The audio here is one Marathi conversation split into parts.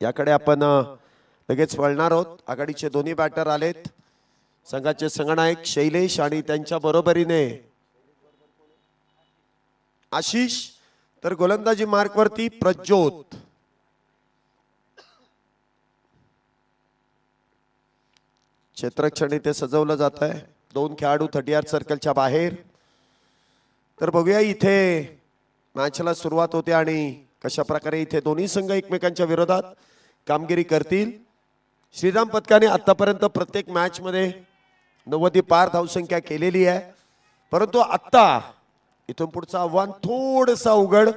याकडे आपण लगेच वळणार आहोत। आघाडीचे दोन्ही बॅटर आलेत, संघाचे संघनायक शैलेश आणि त्यांच्या बरोबरीने आशिष, तर गोलंदाजी मार्क वरती प्रज्योत। क्षेत्ररक्षण इथे सजवलं जात आहे, दोन खेळाडू 30 सर्कलच्या बाहेर। तर बघूया इथे मॅचला सुरुवात होते आणि कशा प्रकारे इथे दोन्ही संघ एकमेकांच्या विरोधात कामगिरी करतील। श्रीराम पथकाने आतापर्यंत प्रत्येक मॅच मध्ये 90 पार धावसंख्या केलेली आहे, परंतु आता इथून पुढचं आव्हान थोडंसं अवघड,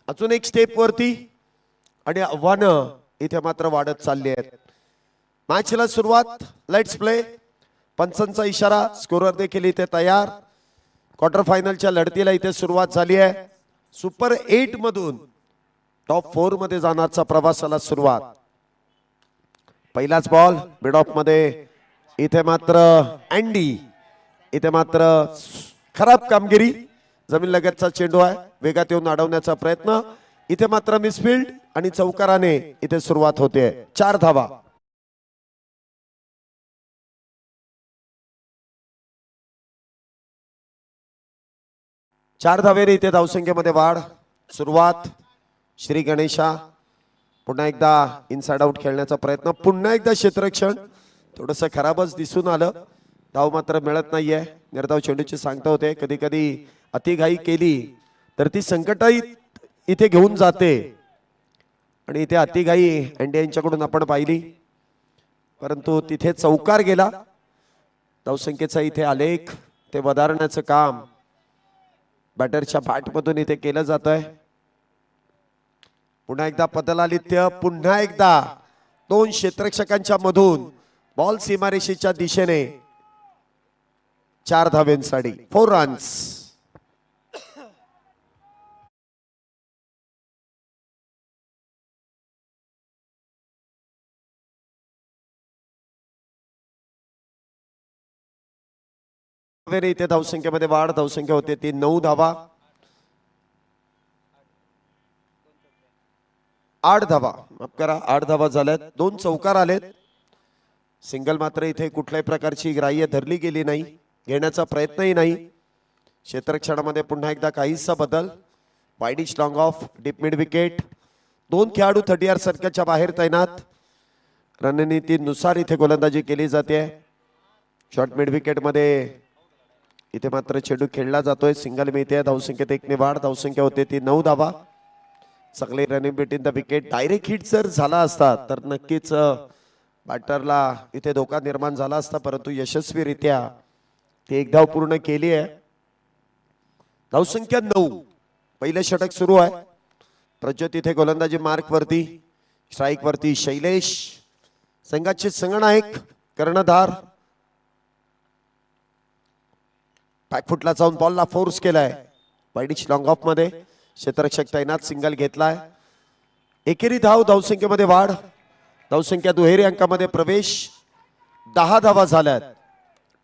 अजून एक स्टेप वरती आणि आव्हानं इथे मात्र वाढत चालली आहेत। मॅचला सुरुवात, लेट्स प्ले। पंचांचा इशारा, स्कोरर देखील इथे तयार। क्वार्टर फायनलच्या लढतीला इथे सुरुवात झाली आहे। सुपर 8 मधून टॉप 4 मध्ये जाण्याचा प्रवासाला सुरुवात। पहिलाच बॉल मिड ऑफ मध्ये, इथे मात्र अँडी, इथे मात्र खराब कामगिरी। जमीन लगतचा चेंडू आहे, वेगात येऊन अडवण्याचा प्रयत्न, इथे मात्र मिसफिल्ड आणि चौकाराने इथे सुरुवात होते। 4 धावा। चार धावेने इथे धावसंख्येमध्ये वाढ। सुरुवात श्री गणेशा, पुन्हा एकदा इनसाइड आउट खेळण्याचा प्रयत्न, पुन्हा एकदा क्षेत्ररक्षण थोडंसं खराबच दिसून आलं, धाव मात्र मिळत नाहीये। निर्धाव चेंडूची सांगता होते, कधी कधी अतिघाई केली तर ती संकटात इथे घेऊन जाते आणि इथे अतिघाई अँडी यांच्याकडून आपण पाहिली, परंतु तिथे चौकार गेला। धावसंख्येचा इथे आलेख ते वधारण्याचं काम बॅटरच्या बॅटमधून इथे केलं जात आहे। पुन्हा एकदा पदलालित्य, पुन्हा एकदा दोन क्षेत्ररक्षकांच्या मधून बॉल सीमारेषेच्या दिशेने 4 धावेंसाठी 4 रन्स। इथे धावसंख्येमध्ये वाढ, धावसंख्या होते ती 9 धावा। 8 धावा, माफ करा 8 धावा झाल्यात, 2 चौकार आलेत। सिंगल मात्र इथे कुठल्याही प्रकारची ग्राह्य धरली गेली नाही, घेण्याचा प्रयत्नही नाही। क्षेत्ररक्षणामध्ये पुन्हा एकदा काहीसा बदल, widish long of, deep mid wicket, 2 खेळाडू 30 सर्कलच्या बाहेर तैनात। रणनीतीनुसार इथे गोलंदाजी केली जाते। शॉर्ट मिड विकेट मध्ये इथे मात्र चेंडू खेळला जातोय, सिंगल मिळते। धावसंख्येत 1 ने वाढ, धावसंख्या होते ती 9 धावा। चांगले running between the wicket, direct hit जर झाला असता तर नक्कीच बॅटरला इथे धोका निर्माण झाला असता, परंतु यशस्वीरित्या ते 1 धाव पूर्ण केली आहे। धावसंख्या 9, पहिले षटक सुरू आहे। प्रज्योत इथे गोलंदाजी मार्क वरती, स्ट्राइक वरती शैलेश, संघाचे संघनायक कर्णधार। बॅकफुटला जाऊन बॉलला फोर्स केलाय, वाईडिश लॉंग ऑफ मध्ये क्षेत्ररक्षक तैनात, सिंगल घेतलाय। एकेरी धाव, धावसंख्येमध्ये वाढ, धावसंख्या दुहेरी अंकामध्ये प्रवेश, 10 धावा झाल्यात।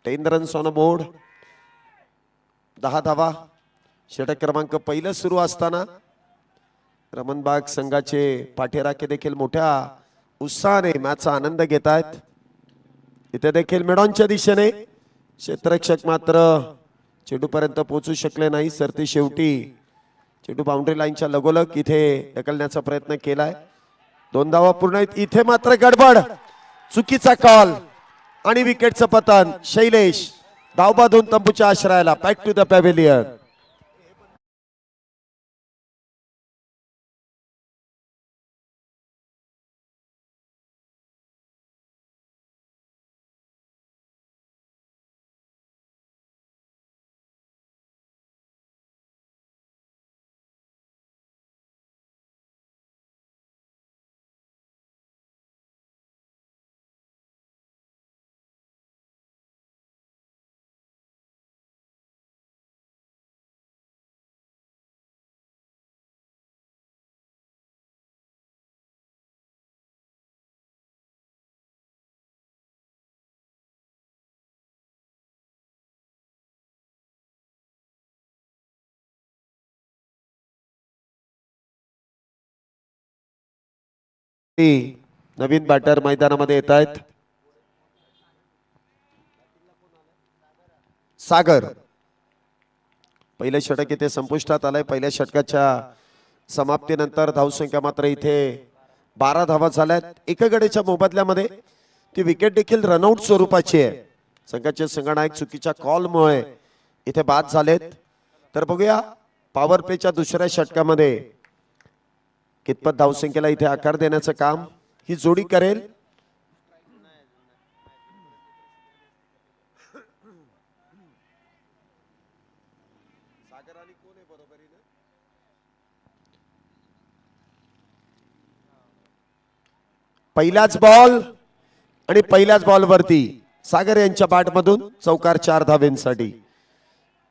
10 रन्स ऑन अ बोर्ड, 10 धावा। षटक क्रमांक पहिलं सुरू असताना रमणबाग संघाचे पाठीराखे देखील मोठ्या उत्साहाने मॅचचा आनंद घेत आहेत। इथे देखील मिडॉनच्या दिशेने क्षेत्ररक्षक मात्र चेंडूपर्यंत पोहोचू शकले नाही, सरती शेवटी चेंडू बाउंड्री लाईनच्या लगोलग इथे ढकलण्याचा प्रयत्न केलाय। 2 धावा पूर्ण, इथे मात्र गडबड, चुकीचा कॉल आणि विकेटचं पतन। शैलेश धाव बांधून तंबूच्या आश्रयाला, बॅक टू द पॅव्हिलियन। नवीन बॅटर मैदानामध्ये येत आहेत. सागर पहिलं षटक इथे संपुष्टात आलंय. पहिल्या षटकाच्या समाप्तीनंतर धावसंख्या मात्र इथे 12 धावा झाल्यात. एका गड्याच्या मोबदल्यामध्ये ती विकेट देखील रनआउट स्वरूपाची आहे. संघाचे संघनायक चुकीच्या कॉलमुळे इथे बाद झालेत. तर बघूया पॉवर प्लेच्या दुसऱ्या षटकामध्ये कितपत धावसंख्येला इथे आकार देण्याचं काम ही जोडी करेल. पहिलाच बॉल आणि पहिल्याच बॉलवरती सागर यांच्या बॅटमधून चौकार 4 धावेंसाठी.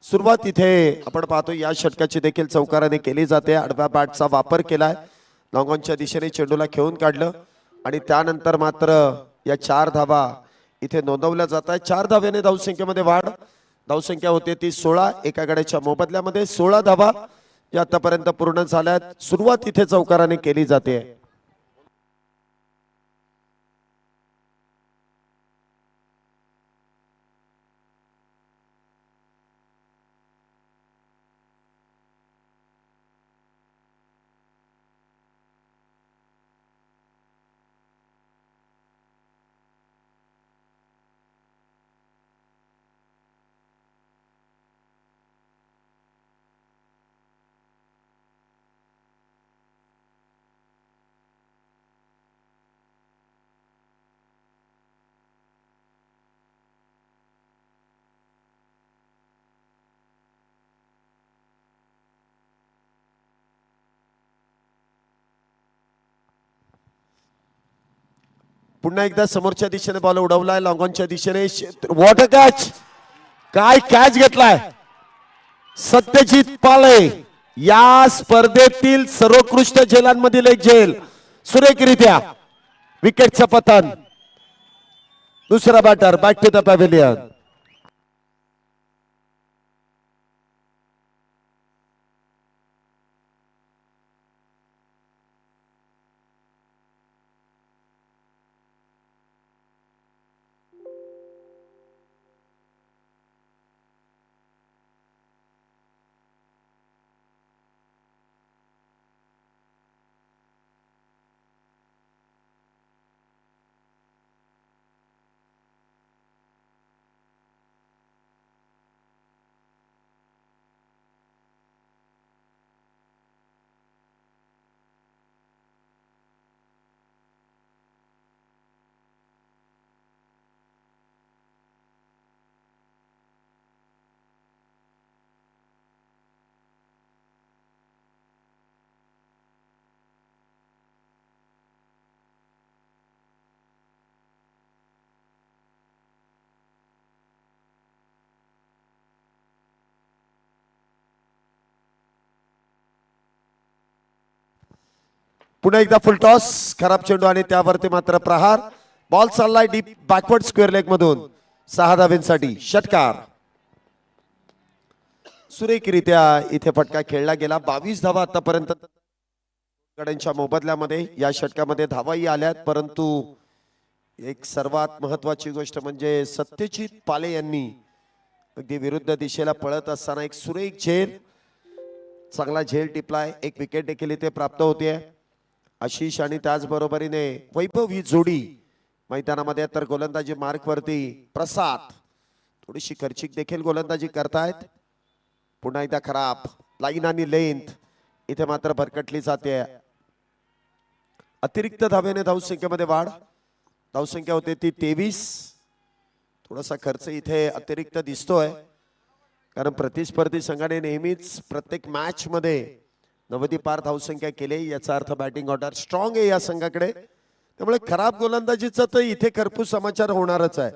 सुरुवात इथे आपण पाहतो या षटकाची देखील चौकाराने केली जाते. आडव्या बॅटचा वापर केलाय. लॉंगॉनच्या दिशेने चेंडूला खेळून काढलं आणि त्यानंतर मात्र या 4 धावा इथे नोंदवल्या जात आहेत. 4 धाव्याने धावसंख्येमध्ये वाढ. धावसंख्या होते ती 16. एका गड्याच्या मोबदल्यामध्ये 16 धावा या आतापर्यंत पूर्ण झाल्यात. सुरुवात इथे चौकाराने केली जाते. पुन्हा एकदा समोरच्या दिशेने बॉल उडवलाय. लॉंगॉनच्या दिशेने वॉटर कॅच. काय कॅच घेतलाय सत्यजित पाले. या स्पर्धेतील सर्वोत्कृष्ट झेलांमधील एक झेल. सुरेखरित्या विकेटचं पतन. दुसरा batter back to the pavilion. पुन्हा एकदा फुल टॉस. खराब चेंडू आणि त्यावरती मात्र प्रहार. बॉल चाललाय डीप बॅकवर्ड स्क्वेअर लेग मधून 6 धावेंसाठी. षटकार. सुरेखरित्या इथे फटका खेळला गेला. 22 धावा आतापर्यंत गड्यांच्या मोबदल्यामध्ये या षटकामध्ये धावाही आल्यात. परंतु एक सर्वात महत्वाची गोष्ट म्हणजे सत्यजित पाले यांनी अगदी विरुद्ध दिशेला पळत असताना एक सुरेख झेल, चांगला झेल टिपलाय. एक विकेट देखील इथे प्राप्त होते. आशिष आणि त्याचबरोबरीने वैभव ही जोडी मैदानामध्ये. तर गोलंदाजी मार्क वरती प्रसाद थोडीशी खर्चिक देखील गोलंदाजी करतायत. पुन्हा एकदा खराब लाईन आणि लेंथ इथे मात्र भरकटली जाते. अतिरिक्त धावेने धावसंख्येमध्ये वाढ. धावसंख्या होते ती 23. थोडासा खर्च इथे अतिरिक्त दिसतोय कारण प्रतिस्पर्धी संघाने नेहमीच प्रत्येक मॅच मध्ये 90 पार धावसंख्या केली. याचा अर्थ बॅटिंग ऑर्डर स्ट्रॉंग आहे या संघाकडे. त्यामुळे खराब गोलंदाजीचा तर इथे खरपूस समाचार होणारच आहे.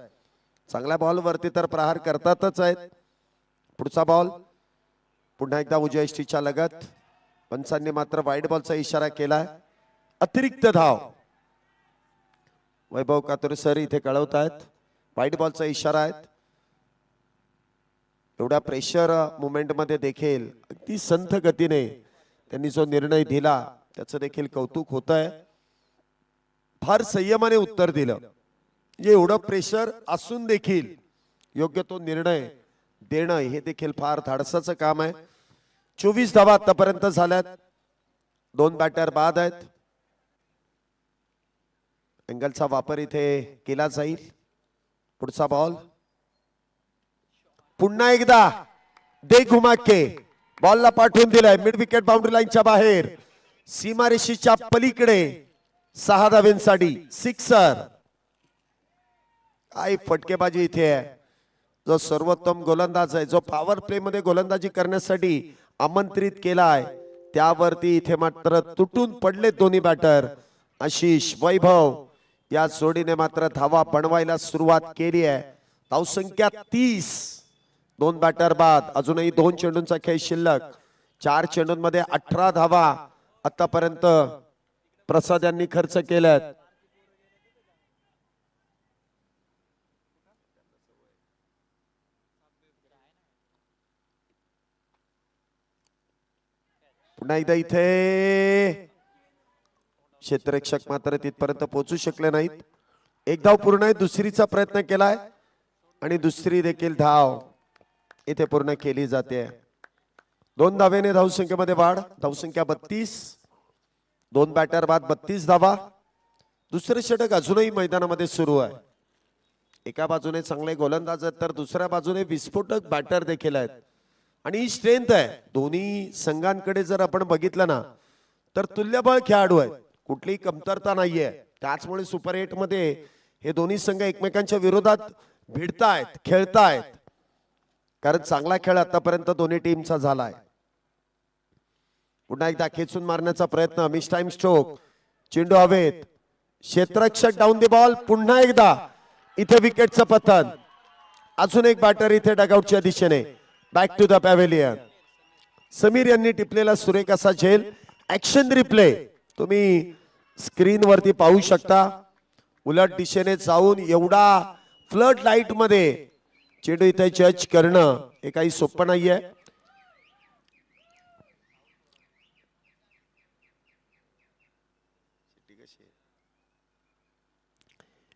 चांगल्या बॉल वरती तर प्रहार करतातच आहेत. पुढचा बॉल पुन्हा एकदा उजव्या यष्टीच्या लगत. पंचांनी मात्र वाईड बॉलचा इशारा केलाय. अतिरिक्त धाव वैभव कातुरे सर इथे कळवतायत. वाईड बॉलचा इशारा आहे. एवढ्या प्रेशर मुवमेंट मध्ये देखील अगदी संथ गतीने त्यांनी जो निर्णय दिला त्याचं देखील कौतुक होत आहे. फार संयमाने उत्तर दिलं. म्हणजे एवढं प्रेशर असून देखील योग्य तो निर्णय देणं हे देखील फार धाडसाचं काम आहे. 24 धावा आतापर्यंत झाल्यात. 2 बॅटर बाद आहेत. अँगलचा वापर इथे केला जाईल. पुढचा बॉल पुन्हा एकदा दे घुमा के बॉलला पाठवून दिलाय. मिड विकेट बाउंड्री लाईनच्या बाहेर सीमारेषेच्या पलीकडे 6 धावेंसाठी सिक्सर. काय फटकेबाजी इथे आहे. जो सर्वोत्तम गोलंदाज आहे, जो पॉवर प्ले मध्ये गोलंदाजी करण्यासाठी आमंत्रित केलाय, त्यावरती इथे मात्र तुटून पडले दोन्ही बॅटर. आशिष वैभव या जोडीने मात्र धावा बनवायला सुरुवात केली आहे. धावसंख्या 30. 2 बॅटर बाद. अजूनही 2 चेंडूंचा खेळ शिल्लक. 4 चेंडूंमध्ये 18 धावा आतापर्यंत प्रसाद यांनी खर्च केल्यात. पुन्हा एकदा इथे क्षेत्ररक्षक मात्र तिथपर्यंत पोहोचू शकले नाहीत. एक धाव पूर्ण आहे. दुसरीचा प्रयत्न केलाय आणि दुसरी देखील धाव इथे पूर्ण केली जाते. 2 धावेने धावसंख्येमध्ये वाढ. धावसंख्या 32. 2 बॅटर बाद 32 धावा. दुसरे षटक अजूनही मैदानामध्ये सुरू आहे. एका बाजूने चांगले गोलंदाज आहेत तर दुसऱ्या बाजूने विस्फोटक बॅटर देखील आहेत आणि ही स्ट्रेंथ आहे. दोन्ही संघांकडे जर आपण बघितलं ना तर तुल्यबळ खेळाडू आहेत. कुठलीही कमतरता नाहीये. त्याचमुळे सुपर 8 मध्ये हे दोन्ही संघ एकमेकांच्या विरोधात भिडतायत, खेळतायत, कारण चांगला खेळ आतापर्यंत दोन्ही टीमचा झालाय. पुन्हा एकदा खेचून मारण्याचा प्रयत्न. Miss time stroke. चेंडू हवेत. क्षेत्ररक्षक डाऊन द बॉल. पुन्हा एकदा इथे विकेटचं पतन. अजून एक बॅटर इथे डगआउटच्या दिशेने. Back to the pavilion. Sameer यांनी टिपलेला सुरेख असा झेल. ऍक्शन रिप्ले तुम्ही स्क्रीन वरती पाहू शकता. उलट दिशेने जाऊन एवढा फ्लड लाईट मध्ये चेंडू इथे जज करणं हे काही सोपं नाहीये.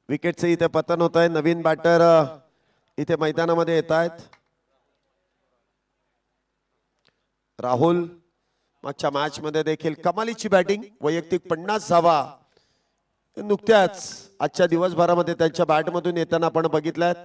विकेटचे इथे पतन होत आहे. नवीन बॅटर इथे मैदानामध्ये येत आहेत. राहुल मागच्या मॅच मध्ये देखील कमालीची बॅटिंग. वैयक्तिक 50 धावा नुकत्याच आजच्या दिवसभरामध्ये त्यांच्या बॅट मधून येताना आपण बघितल्यात.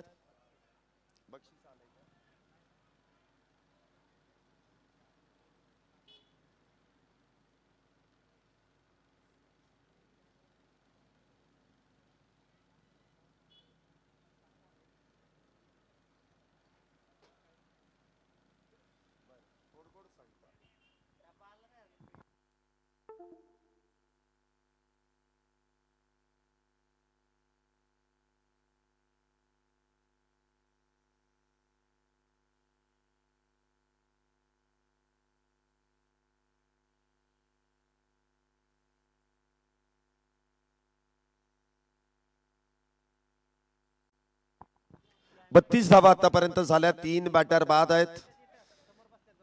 बत्तीस धावा आतापर्यंत झाल्या. 3 बॅटर बाद आहेत.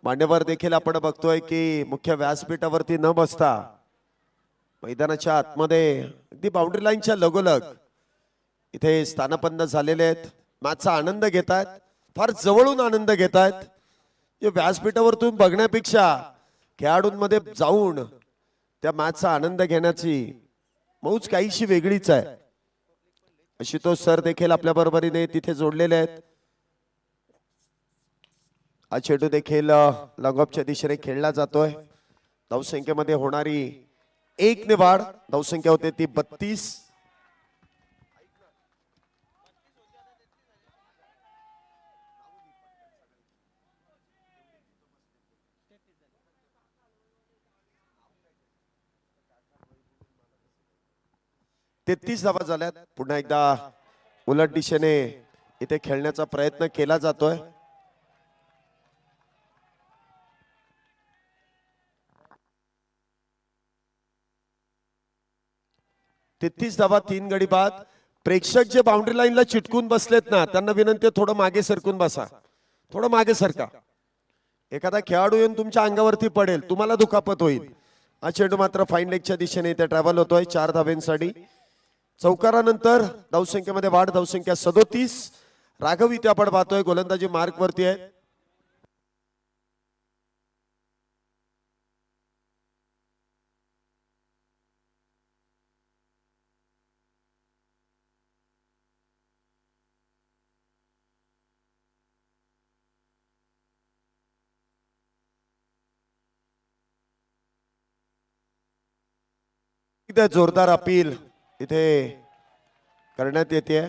मान्यवर देखील आपण बघतोय की मुख्य व्यासपीठावरती न बसता मैदानाच्या आतमध्ये अगदी बाउंड्री लाईनच्या लगोलग इथे स्थानपन्न झालेले आहेत. मॅचचा आनंद घेत आहेत. फार जवळून आनंद घेत आहेत. व्यासपीठावरतून बघण्यापेक्षा खेळाडूंमध्ये जाऊन त्या मॅचचा आनंद घेण्याची मौज काहीशी वेगळीच आहे. आशुतोष सर देखील आपल्या बरोबरीने तिथे जोडलेले आहेत. हा चेंडू देखील लॉंगऑफच्या दिशेने खेळला जातोय. धावसंख्येमध्ये होणारी 1 ने वाढ. धावसंख्या होते ती 32. तेहतीस धावा झाल्यात. पुन्हा एकदा उलट दिशेने इथे खेळण्याचा प्रयत्न केला जातोय. तेहतीस धावा 3 गडी बाद. प्रेक्षक जे बाउंड्री लाईनला चिटकून बसलेत ना त्यांना विनंती आहे थोडं मागे सरकून बसा. थोडं मागे सरका. एखादा खेळाडू येऊन तुमच्या अंगावरती पडेल, तुम्हाला दुखापत होईल. हा चेंडू मात्र फाईन लेगच्या दिशेने इथे ट्रॅव्हल होतोय 4 धावेंसाठी. चौकारानंतर धावसंख्येमध्ये वाढ, धावसंख्या 37. राघव इथे आपण पाहतोय गोलंदाजी मार्क वरती आहे. जोरदार अपील इथे करण्यात येते.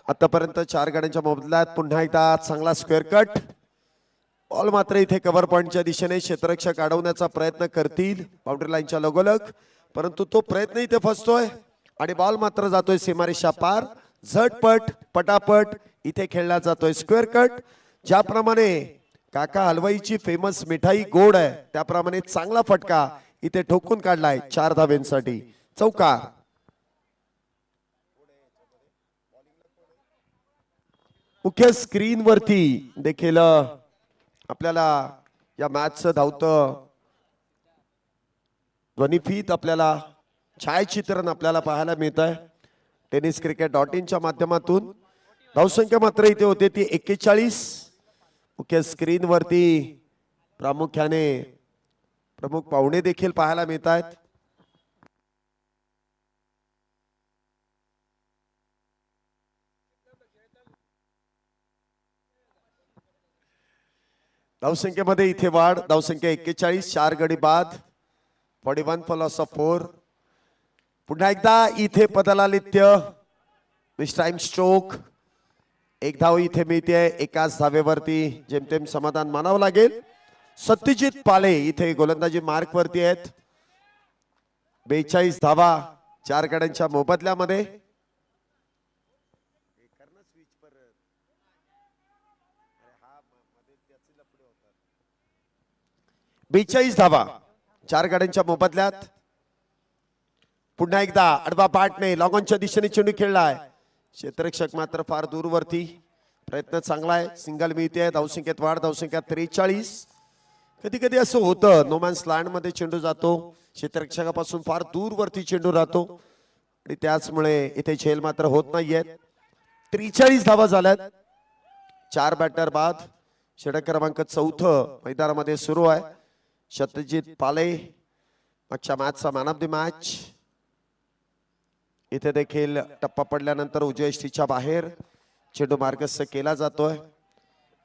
आतापर्यंत 4 गाड्यांच्या मोबदल्यात पुन्हा एकदा चांगला स्क्वेअर कट. बॉल मात्र इथे कव्हर पॉइंटच्या दिशेने क्षेत्ररक्षक अडवण्याचा प्रयत्न करतील बाउंड्री लाईनच्या लगोलग, परंतु तो प्रयत्न इथे फसतोय आणि बॉल मात्र जातोय सीमारेषा पार. झटपट पटापट इथे खेळला जातोय स्क्वेअर कट. ज्याप्रमाणे काका हलवाईची फेमस मिठाई गोड आहे त्याप्रमाणे चांगला फटका इथे ठोकून काढलाय 4 धाब्यांसाठी. चौकार. मुख्य स्क्रीन वरती देखील आपल्याला या मॅचचं धावतं ध्वनिफीत आपल्याला छायाचित्रण आपल्याला पाहायला मिळत आहे tenniscricket.in च्या माध्यमातून. धावसंख्या मात्र इथे होते ती 41. मुख्य स्क्रीन वरती प्रामुख्याने प्रमुख पाहुणे देखील पाहायला मिळत आहेत. धावसंख्येमध्ये इथे वाढ, धावसंख्या 41. 4 गडी बाद, 41 फॉर लॉस ऑफ 4. पुन्हा एकदा इथे पदलालित्य मिस टाइम स्ट्रोक. 1 धाव इथे मिळते एकाच धावेवरती, जेमतेम समाधान मानावं लागेल. सत्यजित पाले इथे गोलंदाजी मार्क वरती आहेत. 42 धावा 4 गड्यांच्या मोबदल्यामध्ये. 42 धावा 4 गाड्यांच्या मोबदल्यात. पुन्हा एकदा आडवा पाटने लॉंगॉनच्या दिशेने चेंडू खेळलाय. क्षेत्ररक्षक मात्र फार दूरवरती. प्रयत्न चांगला आहे, सिंगल मिळते. धावसंख्येत वाढ, धावसंख्या 43. कधी कधी असं होतं नोमॅन्स लँड मध्ये चेंडू जातो, क्षेत्ररक्षकापासून फार दूरवरती चेंडू राहतो आणि त्याचमुळे इथे झेल मात्र होत नाहीयेत. 43 धावा झाल्यात 4 बॅटर बाद. षटक क्रमांक 4 मैदानामध्ये सुरू आहे. सत्यजित पाले मागच्या मॅचचा मॅन ऑफ द मॅच. इथे देखील टप्पा पडल्यानंतर उजव्या यष्टीच्या बाहेर चेंडू मार्गस्थ केला जातोय.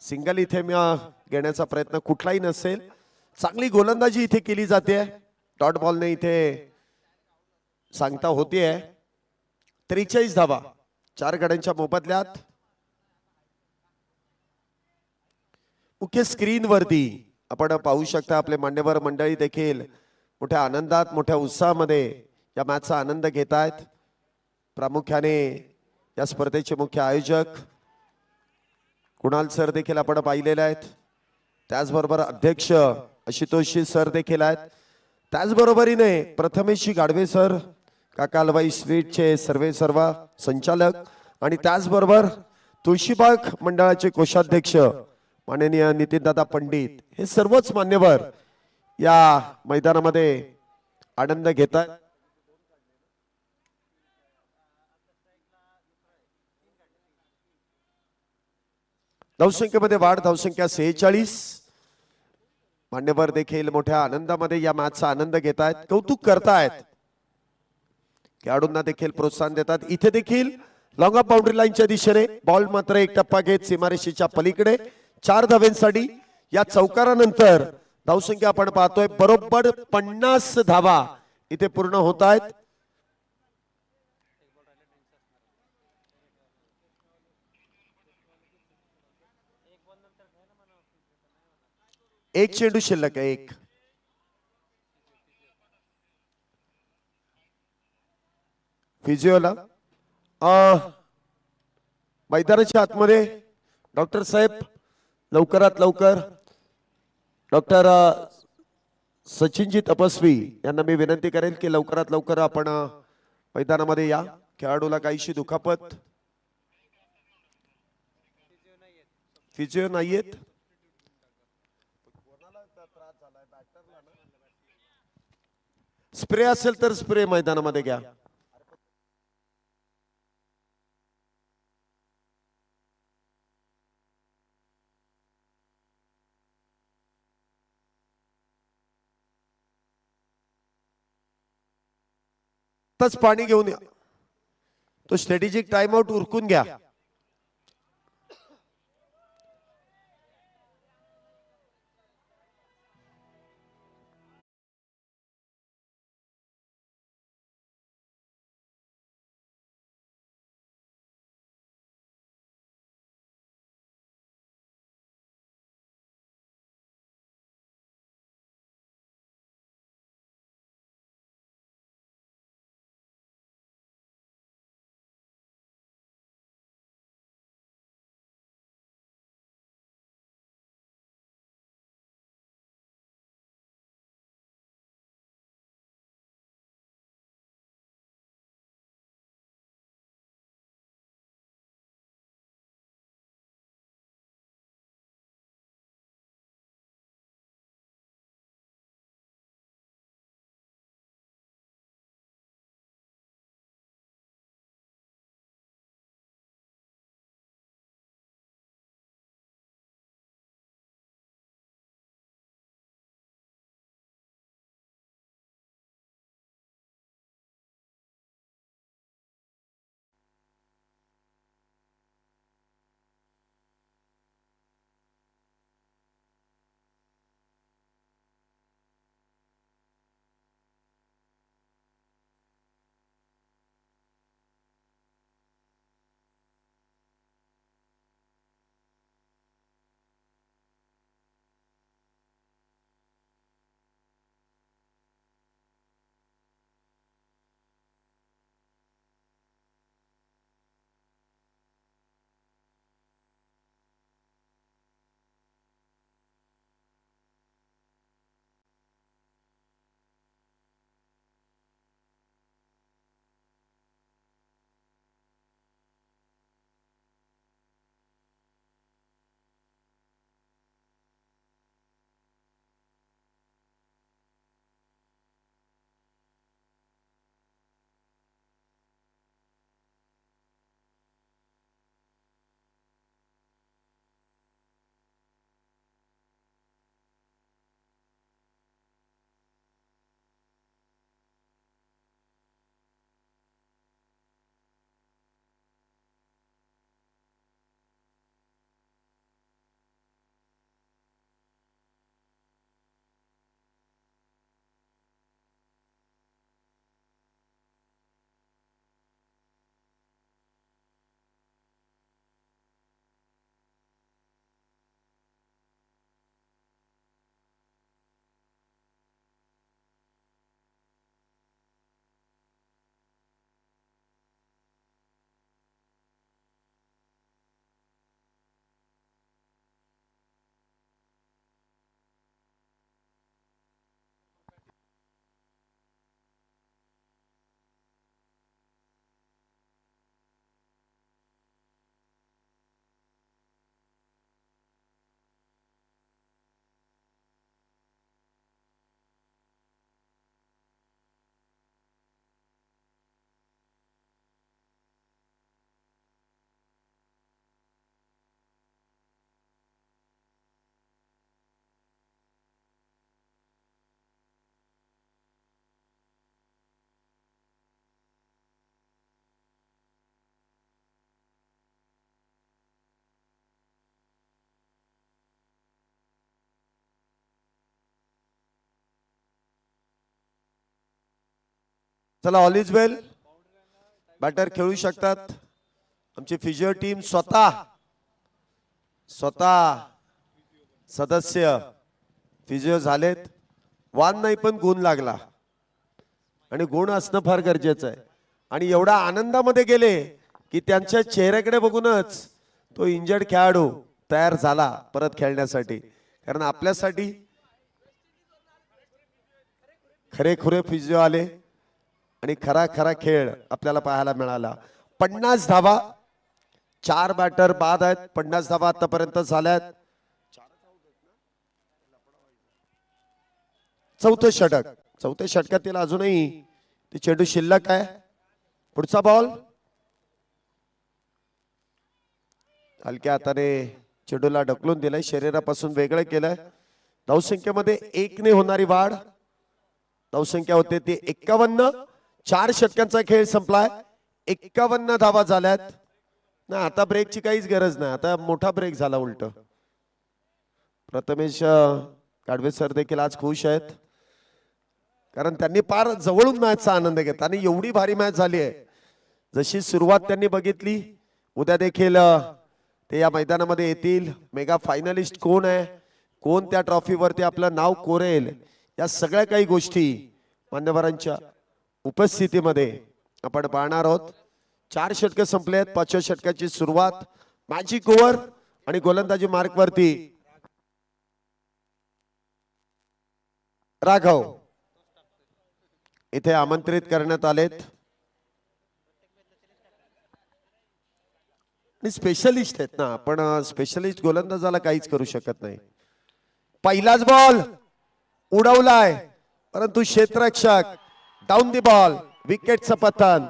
सिंगल इथे घेण्याचा प्रयत्न कुठलाही नसेल. चांगली गोलंदाजी इथे केली जाते. डॉट बॉलने इथे सांगता होतीये. 43 धावा 4 गड्यांच्या मोबदल्यात. मुख्य स्क्रीन वरती आपण पाहू शकता आपले मान्यवर मंडळी देखील मोठ्या आनंदात, मोठ्या उत्साहामध्ये या मॅचचा आनंद घेत आहेत. प्रामुख्याने या स्पर्धेचे मुख्य आयोजक कुणाल सर देखील आपण पाहिलेले आहेत. त्याचबरोबर अध्यक्ष आशुतोष सर देखील आहेत. त्याचबरोबरीने प्रथमेशजी गाडवे सर, काकालबाई स्वीटचे सर्व संचालक आणि त्याचबरोबर तुळशीबाग मंडळाचे कोषाध्यक्ष माननीय नितीनदादा पंडित हे सर्वच मान्यवर या मैदानामध्ये आनंद घेतात. धावसंख्येमध्ये वाढ, धावसंख्या 46. मान्यवर देखील मोठ्या आनंदामध्ये या मॅचचा आनंद घेत आहेत, कौतुक करतायत, खेळाडूंना देखील प्रोत्साहन देतात. इथे देखील लॉंग ऑफ बाउंड्री लाईनच्या दिशेने बॉल मात्र एक टप्पा घेत सीमारेषेच्या पलीकडे 4 धावांसाठी. या चौकारानंतर धावसंख्या आपण पाहतोय बरोबर 50 धावा इथे पूर्ण होत आहेत. एक चेंडू शिल्लक आहे. एक फिजिओला मैदानाच्या आतमध्ये डॉक्टर साहेब लवकरात लवकर डॉक्टर सचिनजी तपस्वी यांना मी विनंती करेल की लवकरात लवकर आपण मैदानामध्ये या. खेळाडूला काहीशी दुखापत, फिजिओ नाहीयेत. स्प्रे असेल तर स्प्रे मैदानामध्ये घ्या. पाणी घेऊन या. तो स्ट्रॅटेजिक टाइम आउट उरकून घ्या. चला ऑल इज वेल. बॅटर खेळू शकतात. आमची फिजिओ टीम स्वतः सदस्य फिजिओ झालेत. वान नाही पण गुण लागला आणि गुण असणं फार गरजेचं आहे. आणि एवढा आनंदामध्ये गेले की त्यांच्या चेहऱ्याकडे बघूनच तो इंजर्ड खेळाडू तयार झाला परत खेळण्यासाठी. कारण आपल्यासाठी खरे फिजिओ आले आणि खरा खेळ आपल्याला पाहायला मिळाला. 50 धावा, 4 बॅटर बाद आहेत. 50 धावा आतापर्यंत झाल्यात. चौथं षटकातील अजूनही ते चेंडू शिल्लक आहे. पुढचा बॉल हलक्या हाताने चेंडूला ढकलून दिलंय, शरीरापासून वेगळं केलंय. धावसंख्येमध्ये 1 ने होणारी वाढ. धावसंख्या होते ती 51. 4 षटकांचा खेळ संपलाय. 51 धावा झाल्यात. ना आता ब्रेकची काहीच गरज नाही. आता मोठा ब्रेक झाला उलट. प्रथमेश काडवे सर देखील आज खुश आहेत कारण त्यांनी फार जवळून मॅचचा आनंद घेतला आणि एवढी भारी मॅच झाली आहे. जशी सुरुवात त्यांनी बघितली, उद्या देखील ते या मैदानामध्ये येतील. मेगा फायनलिस्ट कोण आहे, कोण त्या ट्रॉफीवरती आपलं नाव कोरेल, या सगळ्या काही गोष्टी मान्यवरांच्या उपस्थितीमध्ये आपण पाहणार आहोत. 4 षटक संपले आहेत. 5व्या षटकाची सुरुवात. मॅजिक ओव्हर आणि गोलंदाजी मार्क वरती राघव इथे आमंत्रित करण्यात आलेत. स्पेशलिस्ट आहेत ना आपण. स्पेशलिस्ट गोलंदाजाला काहीच करू शकत नाही. पहिलाच बॉल उडवलाय परंतु क्षेत्ररक्षक डाऊन दी बॉल. विकेटचं पतन.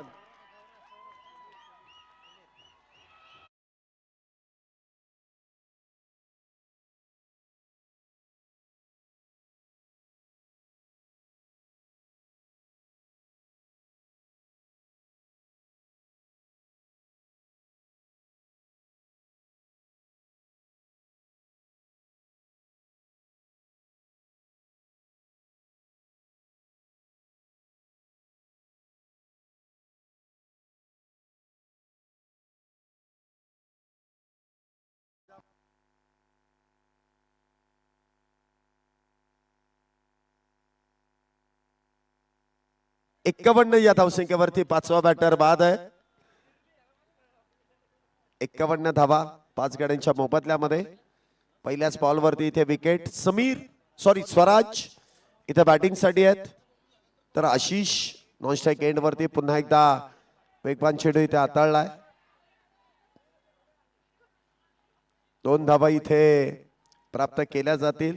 एक्कावन्न या धावसंख्येवरती 5वा बॅटर बाद आहे. 51 धावा 5 गड्यांच्या मोबदल्यामध्ये. पहिल्याच बॉल वरती इथे विकेट. स्वराज इथे बॅटिंग साठी आहेत. तर आशिष नॉन स्ट्राईक एंड वरती पुन्हा एकदा वेगवान चेंडू इथे हाताळलाय. 2 धावा इथे प्राप्त केल्या जातील.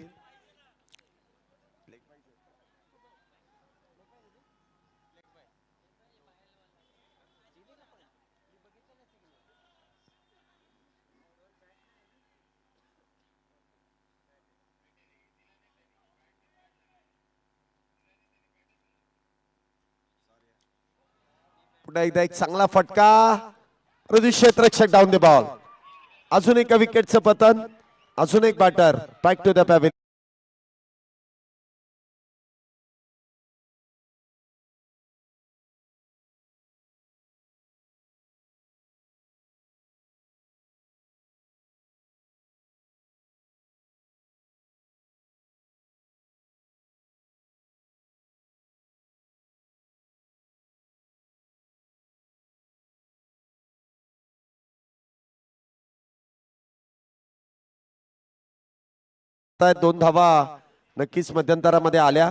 पुन्हा एकदा एक चांगला फटका. क्षेत्ररक्षक डाऊन द बॉल. अजून एका विकेटचं पतन. अजून एक batter back to the pavilion. दोन धावा नक्कीच मध्यंतरामध्ये आल्या.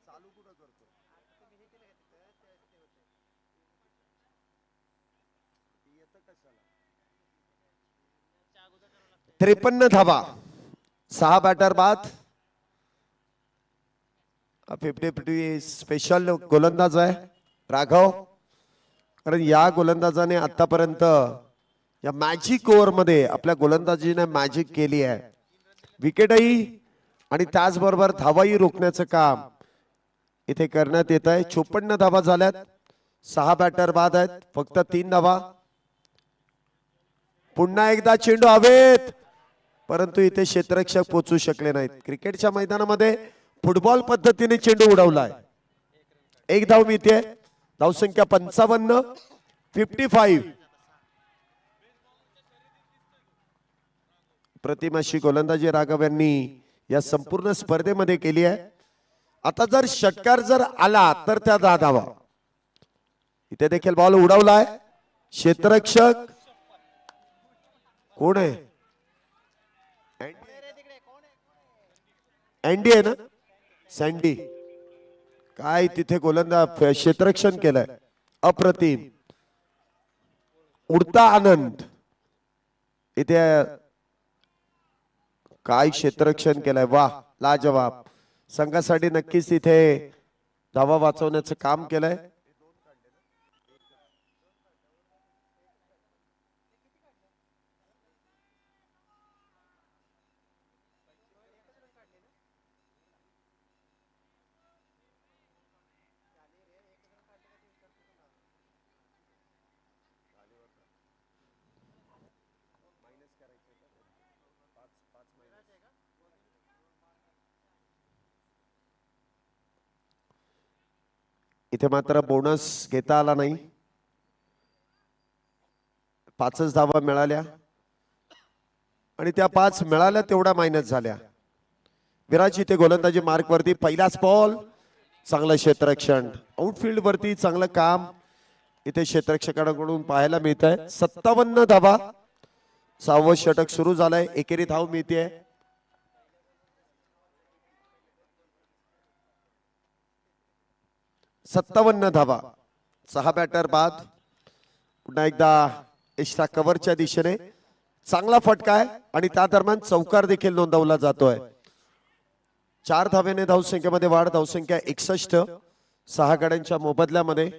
चालू कुठं करतो 53 धावा 6 बॅटर बाद 50-50 स्पेशल गोलंदाज आहे राघव. कारण या गोलंदाजाने आतापर्यंत या मॅजिक ओव्हर मध्ये आपल्या गोलंदाजीने मॅजिक केली आहे. विकेटही आणि त्याचबरोबर धावाही रोखण्याचं काम इथे करण्यात येत आहे. 54 धावा झाल्यात. 6 बॅटर बाद आहेत. फक्त 3 धावा. पुन्हा एकदा चेंडू हवेत, परंतु इथे क्षेत्ररक्षक पोहोचू शकले नाहीत. क्रिकेटच्या मैदानामध्ये फुटबॉल पद्धतीने चेंडू उडवलाय. 1 धाव मिळते. धावसंख्या 55. 55. प्रतिम अशी गोलंदाजी राघव यांनी या संपूर्ण स्पर्धेमध्ये केली आहे. आता जर षटकार जर आला तर त्या 10 धावा. इथे देखील बॉल उडवलाय. क्षेत्ररक्षक कोण आहे? अँडी आहे ना? सँडी. काय तिथे गोलंदाज क्षेत्ररक्षण केलंय. अप्रतिम. उडता आनंद. इथे काय क्षेत्ररक्षण केलंय. वाह, लाजवाब. संघासाठी नक्कीच इथे धावा वाचवण्याचं काम केलंय. इथे मात्र बोनस घेता आला नाही. 5च धावा मिळाल्या आणि त्या 5 मिळाल्या तेवढ्या मायनस झाल्या. विराज इथे गोलंदाजी मार्क वरती. पहिलाच बॉल. चांगलं क्षेत्ररक्षण. आउटफील्ड वरती चांगलं काम इथे क्षेत्ररक्षकांकडून पाहायला मिळत आहे. 57 धावा. 6वं षटक सुरू झालंय. एकेरी धाव मिळते. 57 धावा. 6 बॅटर बाद. पुन्हा एकदा एक्स्ट्रा कव्हरच्या दिशेने चांगला फटका आहे आणि त्या दरम्यान चौकार देखील नोंदवला जातोय. 4 धावेने धावसंख्येमध्ये वाढ. धावसंख्या 61. 6 गड्यांच्या मोबदल्यामध्ये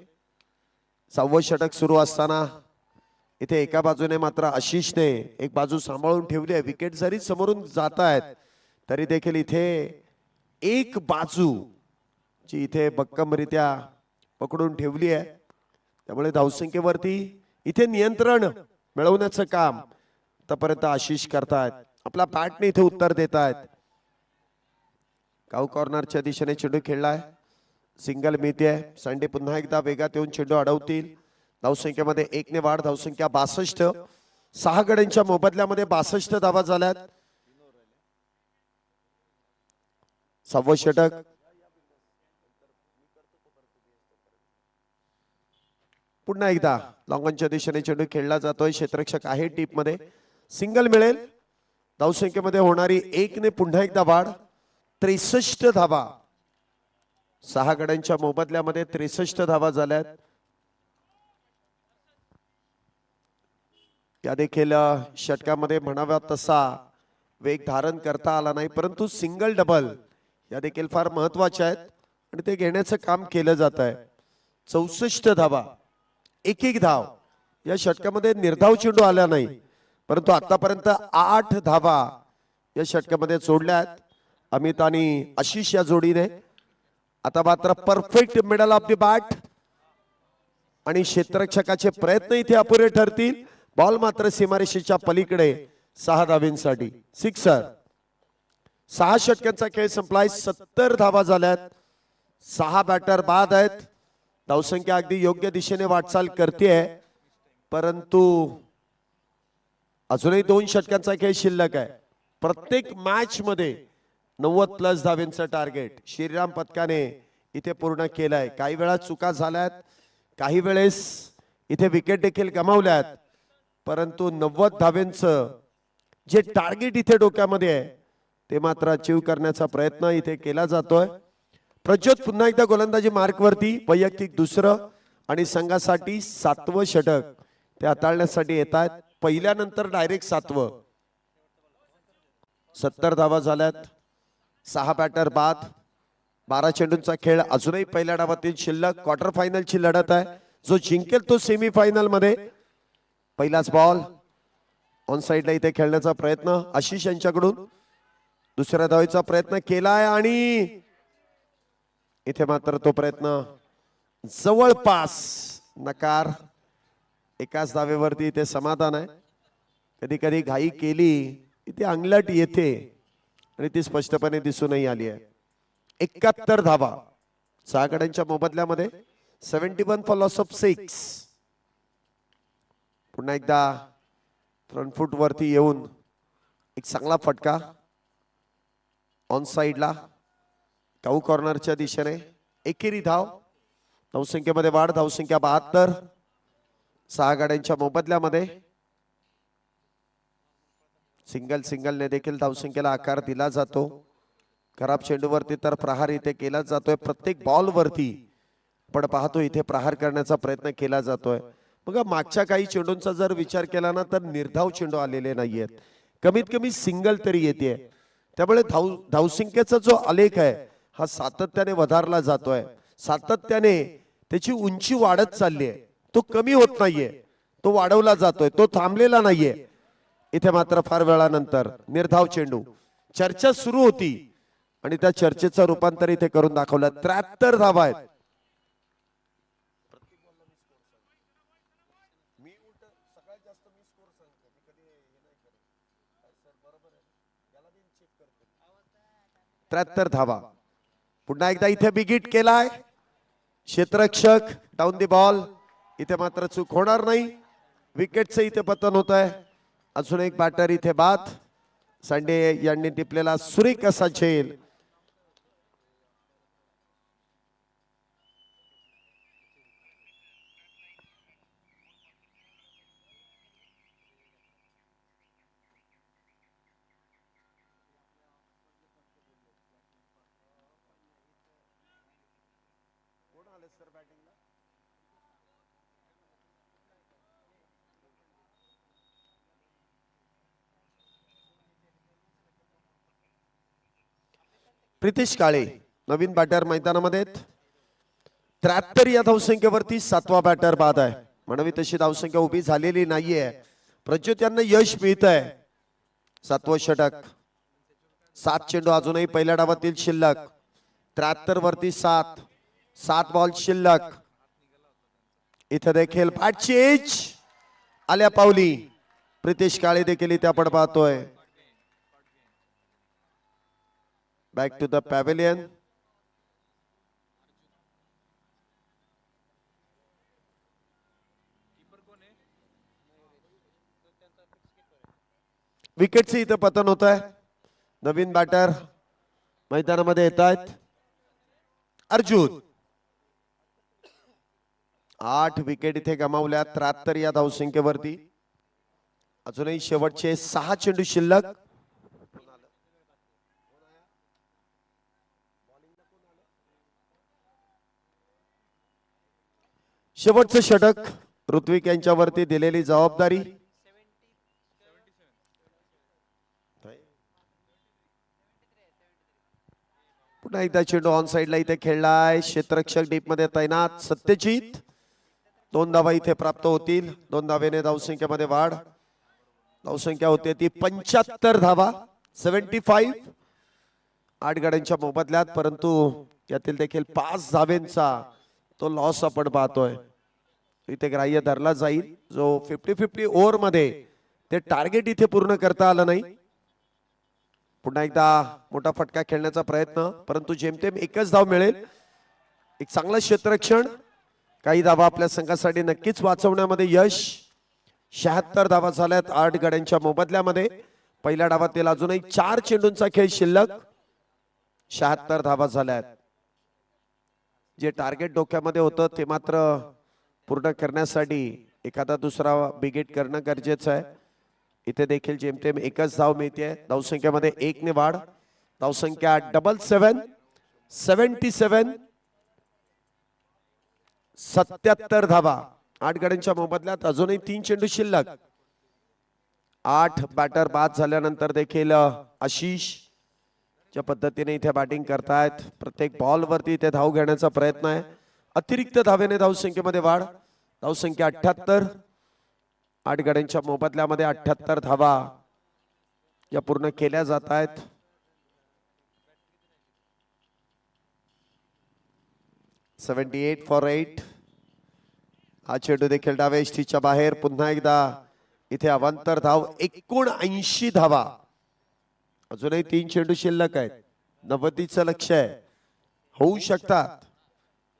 6वं षटक सुरू असताना इथे एका बाजूने मात्र आशिषने एक बाजू सांभाळून ठेवली आहे. विकेट जरी समोरून जात आहेत तरी देखील इथे एक बाजू जी इथे भक्कमरित्या पकडून ठेवली आहे. त्यामुळे धावसंख्येवरती इथे नियंत्रण मिळवण्याचं काम आतापर्यंत आशिष करतायत. आपल्या बॅटने इथे उत्तर देत आहेत. काऊ कॉर्नरच्या दिशेने चेंडू खेळलाय. सिंगल मिळते. सँडी पुन्हा एकदा वेगात येऊन चेंडू अडवतील. धावसंख्येमध्ये 1 ने वाढ. धावसंख्या 62. 6 गड्यांच्या मोबदल्यामध्ये 62 धावा झाल्यात. 6वं षटक. पुन्हा एकदा लॉंगॉनच्या दिशेने चेंडू खेळला जातोय. क्षेत्ररक्षक आहे टीप मध्ये. सिंगल मिळेल. धावसंख्येमध्ये होणारी 1 ने पुन्हा एकदा वाढ. 63 धावा. 6 गड्यांच्या मोबदल्यामध्ये 63 धावा झाल्यात. या देखील षटकामध्ये म्हणावा तसा वेग धारण करता आला नाही, परंतु सिंगल डबल या देखील फार महत्वाच्या आहेत आणि ते घेण्याचं काम केलं जात आहे. 64 धावा. एक धाव. या षटकामध्ये निर्धाव चेंडू आला नाही, परंतु आतापर्यंत 8 धावा या षटकामध्ये सोडल्यात अमित आणि आशिष या जोडीने. आता मात्र perfect middle of the bat आणि क्षेत्ररक्षकाचे प्रयत्न इथे अपुरे ठरतील. बॉल मात्र सीमारेषेच्या पलीकडे 6 धावांसाठी. सिक्सर. 6 षटकांचा खेळ संपलाय. 70 धावा झाल्यात. 6 बॅटर बाद आहेत. धावसंख्या अगदी योग्य दिशेने वाटचाल करते, परंतु अजूनही 2 षटकांचा खेळ शिल्लक आहे. प्रत्येक मॅच मध्ये 90+ धावांचं टार्गेट श्रीराम पथकाने इथे पूर्ण केलंय. काही वेळा चुका झाल्यात, काही वेळेस इथे विकेट देखील गमावल्यात, परंतु 90 धावांचं जे टार्गेट इथे डोक्यामध्ये आहे ते मात्र अचीव करण्याचा प्रयत्न इथे केला जातोय. प्रज्योत पुन्हा एकदा गोलंदाजी मार्क वरती. वैयक्तिक दुसरं आणि संघासाठी 7वं षटक ते हाताळण्यासाठी येत आहेत. पहिल्यानंतर डायरेक्ट 7वं. 70 धावा झाल्यात. 6 बॅटर बाद. 12 चेंडूंचा खेळ अजूनही पहिल्या डावातील शिल्लक. क्वार्टर फायनलची लढत आहे. जो जिंकेल तो सेमी फायनल मध्ये. पहिलाच बॉल ऑन साइडला इथे खेळण्याचा प्रयत्न आशिष यांच्याकडून. दुसऱ्या धावेचा प्रयत्न केलाय आणि इथे मात्र तो प्रयत्न जवळपास नकार. एकाच धावेवरती इथे समाधान आहे. कधी कधी घाई केली इथे अंगलट येते आणि ती स्पष्टपणे दिसूनही आली आहे. 71 धावा 6 गड्यांच्या मोबदल्यामध्ये. 71 फॉर लॉस ऑफ 6. पुन्हा एकदा फ्रंट फूट वरती येऊन एक चांगला फटका ऑन साइडला काऊ कॉर्नरच्या दिशेने. एकेरी धाव. धावसंख्येमध्ये वाढ. धावसंख्या 72. 6 गाड्यांच्या मोबदल्यामध्ये. सिंगलने देखील धावसंख्येला आकार दिला जातो. खराब चेंडूवरती तर प्रहार इथे केला जातोय. प्रत्येक बॉल वरती आपण पाहतो इथे प्रहार करण्याचा प्रयत्न केला जातोय. बघा मागच्या काही चेंडूंचा जर विचार केला ना तर निर्धाव चेंडू आलेले नाहीयेत. कमीत कमी सिंगल तरी येते. त्यामुळे धावसंख्येचा जो आलेख आहे हा सातत्याने वधारला जातोय. सातत्याने त्याची उंची वाढत चालली आहे. तो कमी होत नाहीये. तो वाढवला जातोय. तो थांबलेला नाहीये. इथे मात्र फार वेळानंतर निर्धाव चेंडू. चर्चा सुरू होती आणि त्या चर्चेचं रूपांतर इथे करून दाखवलं. 73 धावा आहेत. धावा. पुन्हा एकदा इथे बिगिट केलाय. क्षेत्ररक्षक डाऊन दी बॉल. इथे मात्र चूक होणार नाही. विकेटचं इथे पतन होत आहे. अजून एक बॅटर इथे बाद. संडे यांनी टिपलेला सुरेख असा झेल. प्रितेश काळे नवीन बॅटर मैदानामध्ये. 73 या धावसंख्येवरती 7वा बॅटर बाद आहे. म्हणावी तशी धावसंख्या उभी झालेली नाहीये. प्रज्योत यांना यश मिळत आहे. 7वं षटक. 7 चेंडू अजूनही पहिल्या डावातील शिल्लक. 73 वरती 7 बॉल शिल्लक. इथे देखील चेंज आल्या पावली. प्रितेश काळे देखील इथे आपण पाहतोय. Back to the pavilion. विकेटचे इथं पतन होत आहे. नवीन बॅटर मैदानामध्ये येत आहेत. अर्जुन 8 विकेट इथे गमावल्या 73 या धावसंख्येवरती. अजूनही शेवटचे 6 चेंडू शिल्लक. शेवटचं षटक. ऋत्विक यांच्यावरती दिलेली जबाबदारी. पुन्हा एकदा चेंडू ऑन साइडला इथे खेळलाय. क्षेत्ररक्षक डीप मध्ये तैनात. सत्यजित. 2 धावा इथे प्राप्त होतील. 2 धावेने धावसंख्येमध्ये वाढ. धावसंख्या होते ती 75 धावा. 75. 8 गाड्यांच्या मोबदल्यात. परंतु यातील देखील 5 धावेंचा तो लॉस आपण पाहतोय. इथे ग्राह्य धरला जाईल. जो 50-50 ओव्हर मध्ये ते टार्गेट इथे पूर्ण करता आलं नाही. पुन्हा एकदा मोठा फटका खेळण्याचा प्रयत्न. परंतु जेमतेम एकच धाव मिळेल. एक चांगलं क्षेत्ररक्षण. काही धावा आपल्या संघासाठी नक्कीच वाचवण्यामध्ये यश. 76 धावा झाल्यात 8 गाड्यांच्या मोबदल्यामध्ये. पहिल्या डावातील अजूनही 4 चेंडूंचा खेळ शिल्लक. 76 धावा झाल्यात. जे टार्गेट डोक्यामध्ये होतं ते मात्र पूर्ण करण्यासाठी एखादा दुसरा बिगेट करणं गरजेचं आहे. इथे देखील जेमतेम एकच धाव मिळते. धावसंख्येमध्ये 1 ने वाढ. धावसंख्या 77. 77. 77 धावा. 8 गाड्यांच्या मोबदल्यात अजूनही 3 चेंडू शिल्लक. 8 बॅटर बाद झाल्यानंतर देखील आशिष ज्या पद्धतीने इथे बॅटिंग करतायत. प्रत्येक बॉल वरती इथे धाव घेण्याचा प्रयत्न आहे. अतिरिक्त धावेने धावसंख्येमध्ये वाढ. धावसंख्या 78. 8 गाड्यांच्या मोबदल्यामध्ये 78 धावा या पूर्ण केल्या जात आहेत. 78 for 8. हा चेंडू देखील डाव्या यष्टीच्या बाहेर. पुन्हा एकदा इथे अवांतर धाव 79 धावा. अजूनही 3 चेंडू शिल्लक आहेत. 90चं लक्ष्य आहे. होऊ शकतात.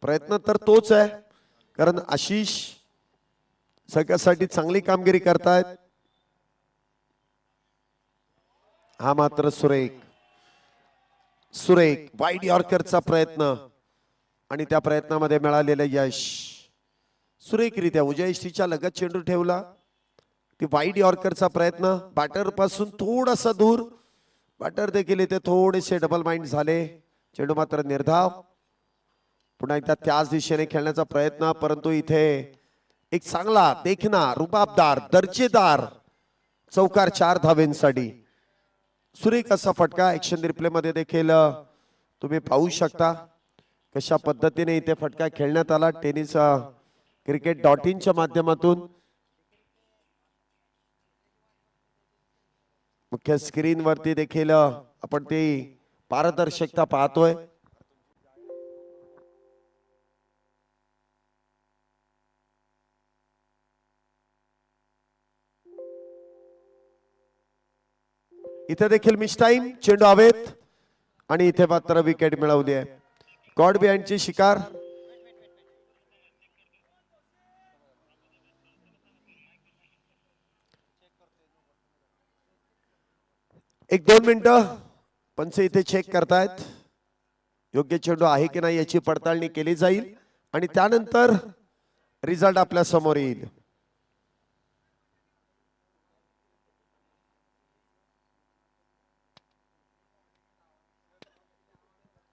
प्रयत्न तर तोच आहे, कारण आशिष सगळ्यासाठी चांगली कामगिरी करतायत. हा मात्र सुरेख वाईड यॉर्करचा प्रयत्न आणि त्या प्रयत्नामध्ये मिळालेलं यश. सुरेखरित्या उजव्या यष्टीच्या लगत चेंडू ठेवला. ती वाईड यॉर्करचा प्रयत्न बॅटर पासून थोडासा दूर. बॅटर देखील इथे थोडेसे डबल माइंड झाले. चेंडू मात्र निर्धाव. पुन्हा एकदा त्याच दिशेने खेळण्याचा प्रयत्न, परंतु इथे एक चांगला देखना रुबाबदार दर्जेदार चौकार 4 धावेंसाठी. सुरेख असा फटका ऍक्शन रिप्ले मध्ये देखील तुम्ही पाहू शकता कशा पद्धतीने इथे फटका खेळण्यात आला. टेनिस cricket.in च्या माध्यमातून मुख्य स्क्रीन वरती देखील आपण ती पारदर्शकता पाहतोय. इथे देखील मिस टाइम. चेंडू हवेत आणि इथे मात्र विकेट मिळवली आहे. गॉड बिहाइंडची शिकार. एक 2 मिनिटं पंच इथे चेक करतायत. योग्य चेंडू आहे की नाही याची पडताळणी केली जाईल आणि त्यानंतर रिझल्ट आपल्या समोर येईल.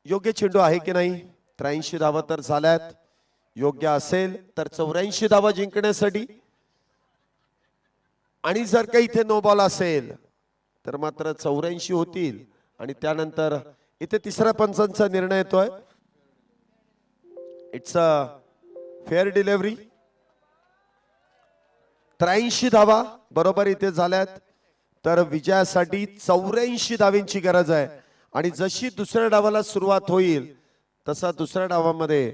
योग्य चेंडू आहे की नाही. 83 धावा तर झाल्यात. योग्य असेल तर 84 धावा जिंकण्यासाठी, आणि जर का इथे नो बॉल असेल तर मात्र 84 होतील. आणि त्यानंतर इथे तिसऱ्या पंचांचा निर्णय येतोय. It's a fair delivery. 83 धावा बरोबर इथे झाल्यात, तर विजयासाठी 84 धावांची गरज आहे. आणि जशी दुसऱ्या डावाला सुरुवात होईल तसा दुसऱ्या डावामध्ये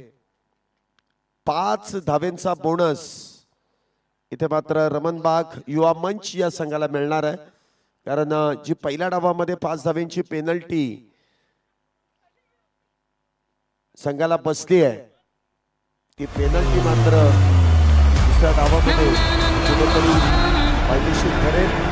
5 धावेंचा बोनस इथे मात्र रमणबाग युवा मंच या संघाला मिळणार आहे. कारण जी पहिल्या डावामध्ये 5 धावेंची पेनल्टी संघाला बसली आहे, ती पेनल्टी मात्र दुसऱ्या डावामध्ये कुठेतरी फायदेशीर ठरेल.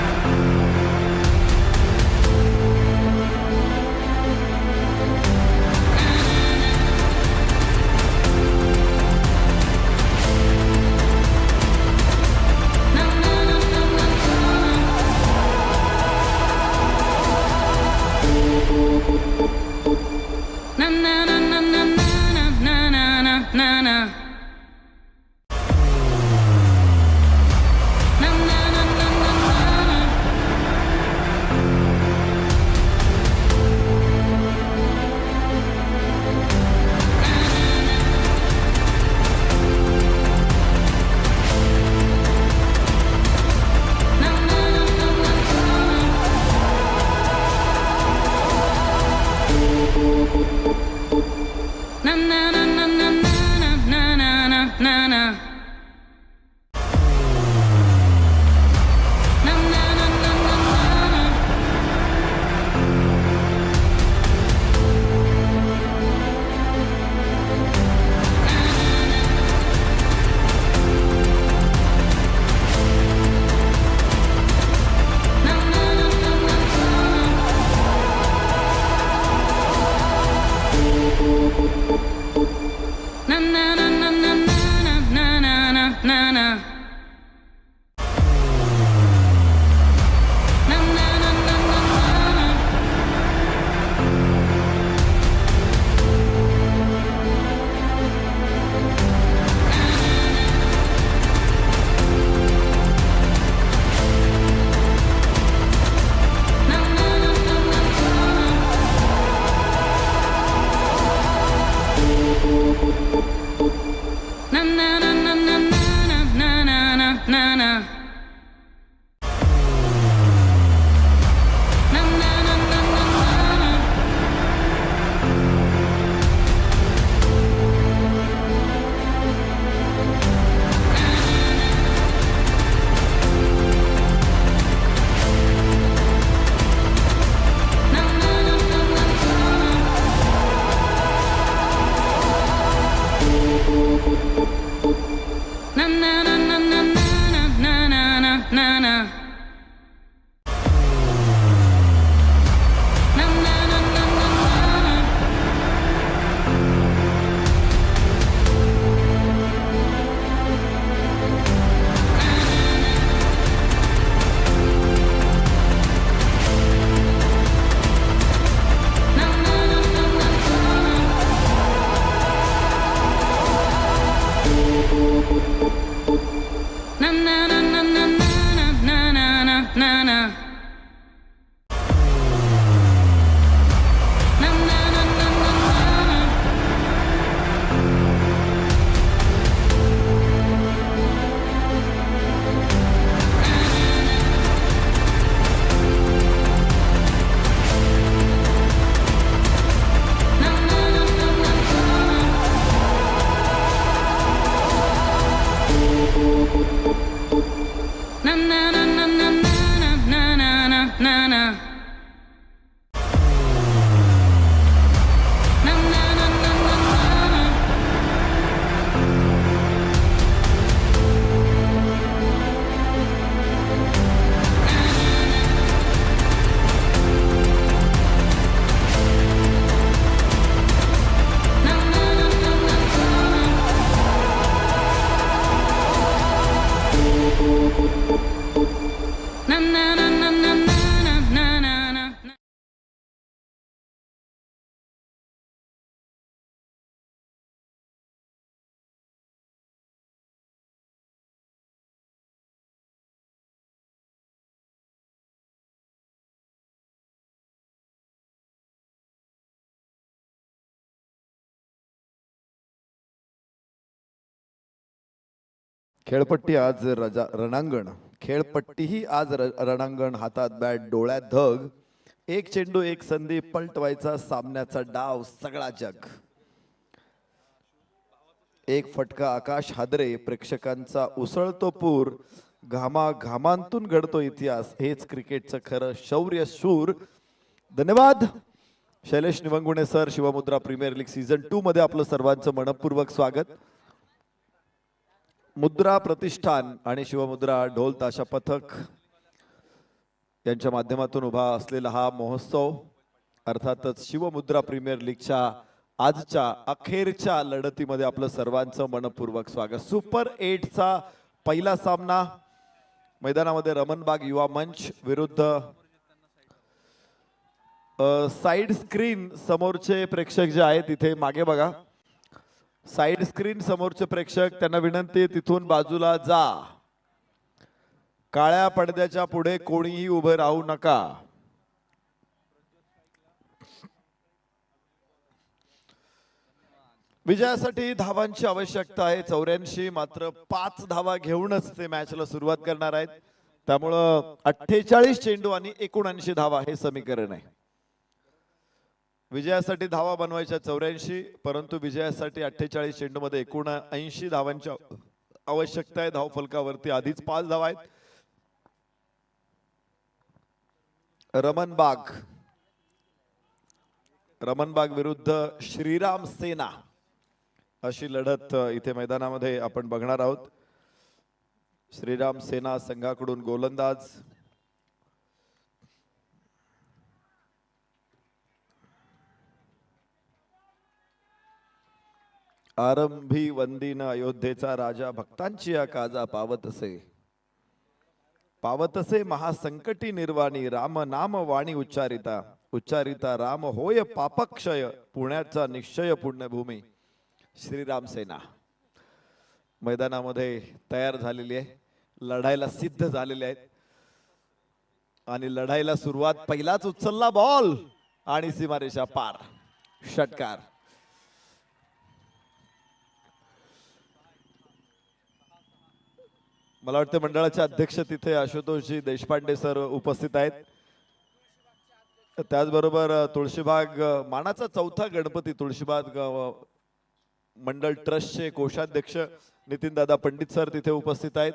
Na na na na na na na na na na na. Na na na na na na. Na na na na na na na na na na na. Na na na na na na. Na na na na na na. Na na na na na na na na na. खेळपट्टी आज रणांगण खेळपट्टीही आज रणांगण, हातात बॅट डोळ्यात धग, एक चेंडू एक संधी पलटवायचा सामन्याचा डाव सगळा जग. एक फटका आकाश हादरे, प्रेक्षकांचा उसळतो पूर, घामाघामांतून घडतो इतिहास, हेच क्रिकेटचं खरं शौर्य शूर. धन्यवाद Shailesh Niwangune sir. Shivmudra premier league season 2 मध्ये आपलं सर्वांचं मनपूर्वक स्वागत. मुद्रा प्रतिष्ठान आणि शिवमुद्रा ढोल ताशा पथक यांच्या माध्यमातून उभा असलेला हा महोत्सव, अर्थातच शिवमुद्रा प्रीमियर लीगच्या आजच्या अखेरच्या लढतीमध्ये आपलं सर्वांचं मनपूर्वक स्वागत. सुपर 8 चा पहिला सामना मैदानामध्ये रमणबाग युवा मंच विरुद्ध साइड स्क्रीन समोरचे प्रेक्षक जे आहेत तिथे मागे बघा, साइड स्क्रीन समोरचे प्रेक्षक त्यांना विनंती तिथून बाजूला जा. काळ्या पडद्याच्या पुढे कोणीही उभे राहू नका. विजयासाठी धावांची आवश्यकता आहे 84, मात्र 5 धावा घेऊनच ते मॅचला सुरुवात करणार आहेत. त्यामुळं 48 चेंडू आणि 79 धावा हे समीकरण आहे. विजयासाठी धावा बनवायच्या 84, परंतु विजयासाठी 48 चेंडू मध्ये 79 धावांची आवश्यकता आहे. धावफलकावरती आधीच 5 धावा आहेत. रमणबाग विरुद्ध श्रीराम सेना अशी लढत इथे मैदानामध्ये आपण बघणार आहोत. श्रीराम सेना संघाकडून गोलंदाज आरंभी वंदीन अयोध्येचा राजा, भक्तांची काजा पावतसे महासंकटी निर्वाणी, राम नाम वाणी उच्चारिता उच्चारिता राम होय पापक्षय, पुण्याचा निश्चय पुण्यभूमी. श्रीराम सेना मैदानामध्ये तयार झालेली आहे, लढायला सिद्ध झालेले आहेत आणि लढाईला सुरुवात. पहिलाच उचलला बॉल आणि सीमारेषा पार, षटकार. मला वाटतं मंडळाचे अध्यक्ष तिथे आशुतोषजी देशपांडे सर उपस्थित आहेत. त्याचबरोबर तुळशीबाग मानाचा 4था गणपती तुळशीबाग मंडळ ट्रस्टचे कोषाध्यक्ष नितीन दादा पंडित सर तिथे उपस्थित आहेत.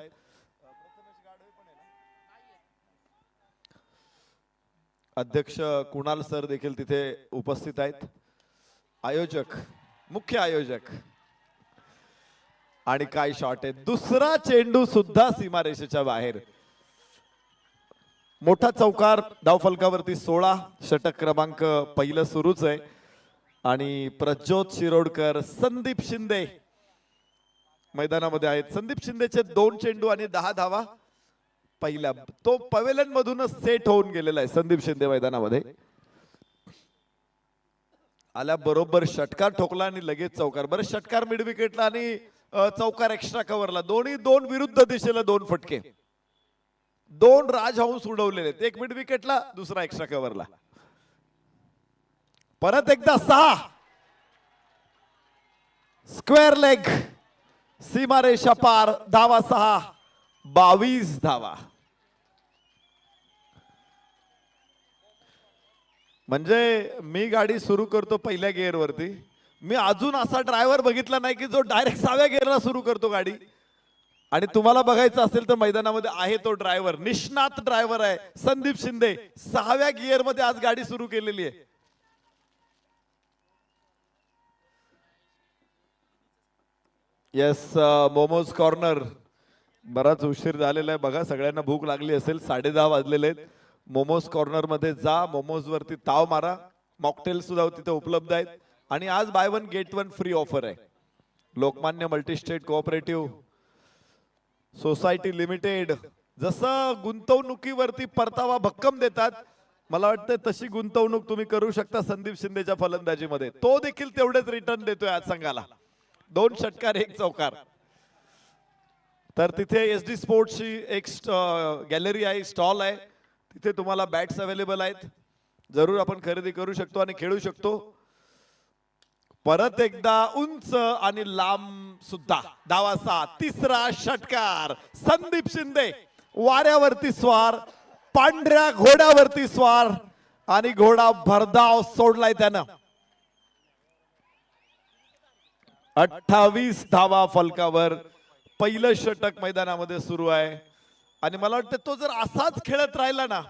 अध्यक्ष कुणाल सर देखील तिथे उपस्थित आहेत. आयोजक, मुख्य आयोजक, आणि काय शॉट आहे. दुसरा चेंडू सुद्धा सीमारेषेच्या बाहेर. मोठा चौकार, धावफलकावरती 16, षटक क्रमांक पहिलं सुरूच आहे. आणि प्रज्योत शिरोडकर, संदीप शिंदे मैदानामध्ये आहेत. संदीप शिंदेचे 2 चेंडू आणि 10 धावा. पहिला तो पवेलन मधूनच सेट होऊन गेलेला आहे संदीप शिंदे मैदानामध्ये. आल्या बरोबर षटकार ठोकला आणि लगेच चौकार. बरं षटकार मिड विकेटला आणि चौकार एक्स्ट्रा कव्हरला, दोन्ही दोन विरुद्ध दिशेला 2 फटके, 2 राजहंस उडवलेले, एक मिड विकेटला, दुसरा एक्स्ट्रा कव्हरला. परत एकदा 6 स्क्वेअर लेग, सीमारेषा पार, धावा 6, 22 धावा. म्हणजे मी गाडी सुरू करतो पहिल्या गिअर वरती, मी अजून असा ड्रायव्हर बघितला नाही की जो डायरेक्ट 6व्या गिअरला सुरू करतो गाडी. आणि तुम्हाला बघायचं असेल तर मैदानामध्ये आहे तो ड्रायव्हर, निष्णात ड्रायव्हर आहे संदीप शिंदे. 6व्या गिअर मध्ये आज गाडी सुरू केलेली आहे. Yes, momos corner. बराच उशीर झालेला आहे बघा, सगळ्यांना भूक लागली असेल, 10:30 वाजलेले आहेत. मोमोज कॉर्नर मध्ये जा, मोमोज वरती ताव मारा. मॉकटेल सुद्धा तिथे उपलब्ध आहेत. आणि आज बाय 1 गेट 1 फ्री ऑफर आहे. Lokmanya multi-state cooperative society limited जसं गुंतवणुकीवरती परतावा भक्कम देतात, मला वाटतं तशी गुंतवणूक तुम्ही करू शकता संदीप शिंदेच्या फलंदाजीमध्ये. तो देखील तेवढेच रिटर्न देतोय आज संघाला. 2 षटकार 1 चौकार. तर तिथे SD स्पोर्ट्सची एक गॅलरी आहे, स्टॉल आहे, तिथे तुम्हाला बॅट्स अवेलेबल आहेत. जरूर आपण खरेदी करू शकतो आणि खेळू शकतो. परत एकदा उंच आणि लांब सुद्धा, धावा 6, तिसरा षटकार. संदीप शिंदे वाऱ्यावरती स्वार, पांढऱ्या घोड्यावरती स्वार, आणि घोडा भरधाव सोडलाय त्यानं. 28 धावा फलकावर. पहिलं षटक मैदानामध्ये सुरू आहे. आणि मला वाटतं तो जर असाच खेळत राहिला ना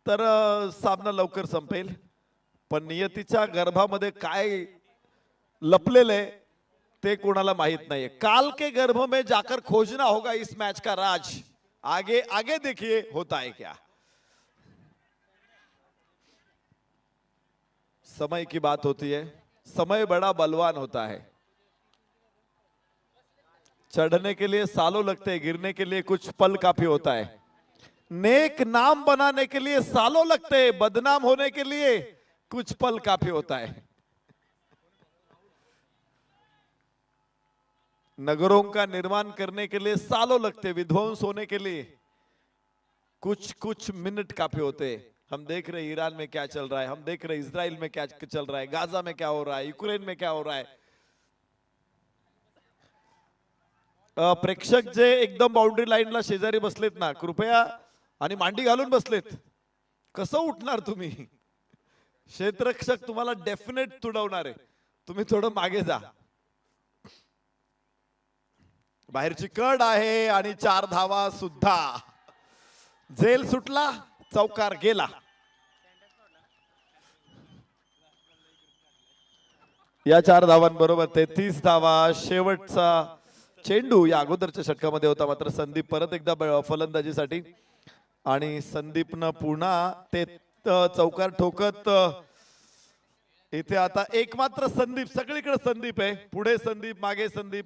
तर सामना लवकर संपेल. पण नियतीच्या गर्भामध्ये काय लपलेलं आहे ते कोणाला माहित नाहीये. काल के गर्भ में जाकर खोजना होगा इस मैच का राज. आगे आगे देखिए होता है क्या. समय की बात होती है, समय बड़ा बलवान होता है. चढ़ने के लिए सालों लगते हैं, गिरने के लिए कुछ पल काफी होता है. नेक नाम बनाने के लिए सालों लगते हैं, बदनाम होने के लिए कुछ पल काफी होता है. नगरों का निर्माण करने के लिए सालों लगते, विध्वंस होने के लिए कुछ कुछ मिनट काफी होते. हम देख रहे ईरान में क्या चल रहा है, हम देख रहे इजराइल में क्या चल रहा है, गाजा में क्या हो रहा है, यूक्रेन में क्या हो रहा है. प्रेक्षक जे एकदम बाउंड्री लाईनला शेजारी बसलेत ना, कृपया, आणि मांडी घालून बसलेत, कसं उठणार तुम्ही. क्षेत्ररक्षक तुम्हाला डेफिनेट तुडवणार आहे, तुम्ही थोडं मागे जा. बाहेरची कड आहे आणि 4 धावा सुद्धा. झेल सुटला, चौकार गेला. या 4 धावांबरोबर 33 धावा. शेवटचा चेंडू या अगोदरच्या षटकामध्ये होता, मात्र संदीप परत एकदा फलंदाजीसाठी. आणि संदीपनं पुन्हा ते चौकार ठोकत इथे आता एकमात्र संदीप, सगळीकडे संदीप आहे. पुढे संदीप, मागे संदीप,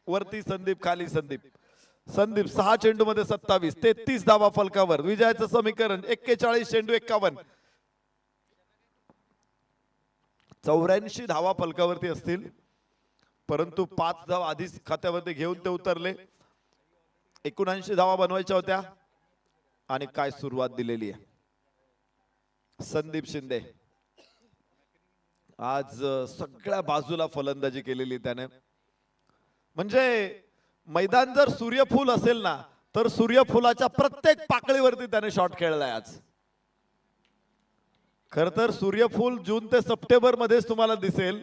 वरती संदीप, खाली संदीप. संदीप 6 चेंडू मध्ये 27, 33 धावा फलकावर. विजयाचं समीकरण 41 चेंडू 51, 84 धावा फलकावरती असतील. परंतु 5 धावा आधीच खात्यामध्ये घेऊन ते उतरले. 79 धावा बनवायच्या होत्या. आणि काय सुरुवात दिलेली आहे संदीप शिंदे. आज सगळ्या बाजूला फलंदाजी केलेली त्याने. म्हणजे मैदान जर सूर्यफूल असेल ना, तर सूर्यफुलाच्या प्रत्येक पाकळीवरती त्याने शॉट खेळलाय आज. खर तर सूर्यफूल जून ते सप्टेंबर मध्येच तुम्हाला दिसेल,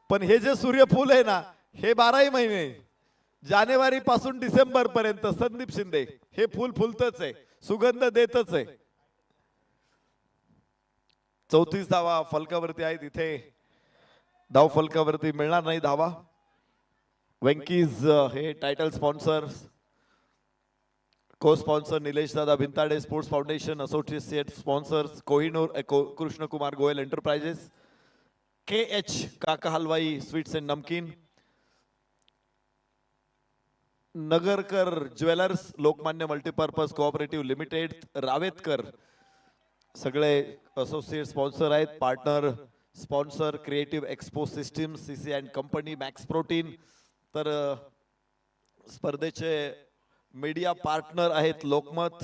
पण हे जे सूर्यफूल आहे ना, हे 12ही महिने, जानेवारी पासून डिसेंबर पर्यंत संदीप शिंदे हे फूल फुलतच आहे, सुगंध देतच आहे. 34 धावा फलकावरती आहेत. इथे धाव फलकावरती मिळणार नाही धावा. वेंकीज हे title sponsor, co sponsor Nilesh Dada Bhintade, sports foundation, associate sponsors Kohinoor Krishna Kumar Goyal enterprises, KH Kaka Halwai sweets and namkeen, Nagarkar jewellers, Lokmanya multipurpose cooperative limited, Rawetkar, सगळे असोसिएट स्पॉन्सर आहेत. Partner sponsor creative expo system, CC and company, max protein. तर स्पर्धेचे मीडिया पार्टनर आहेत लोकमत.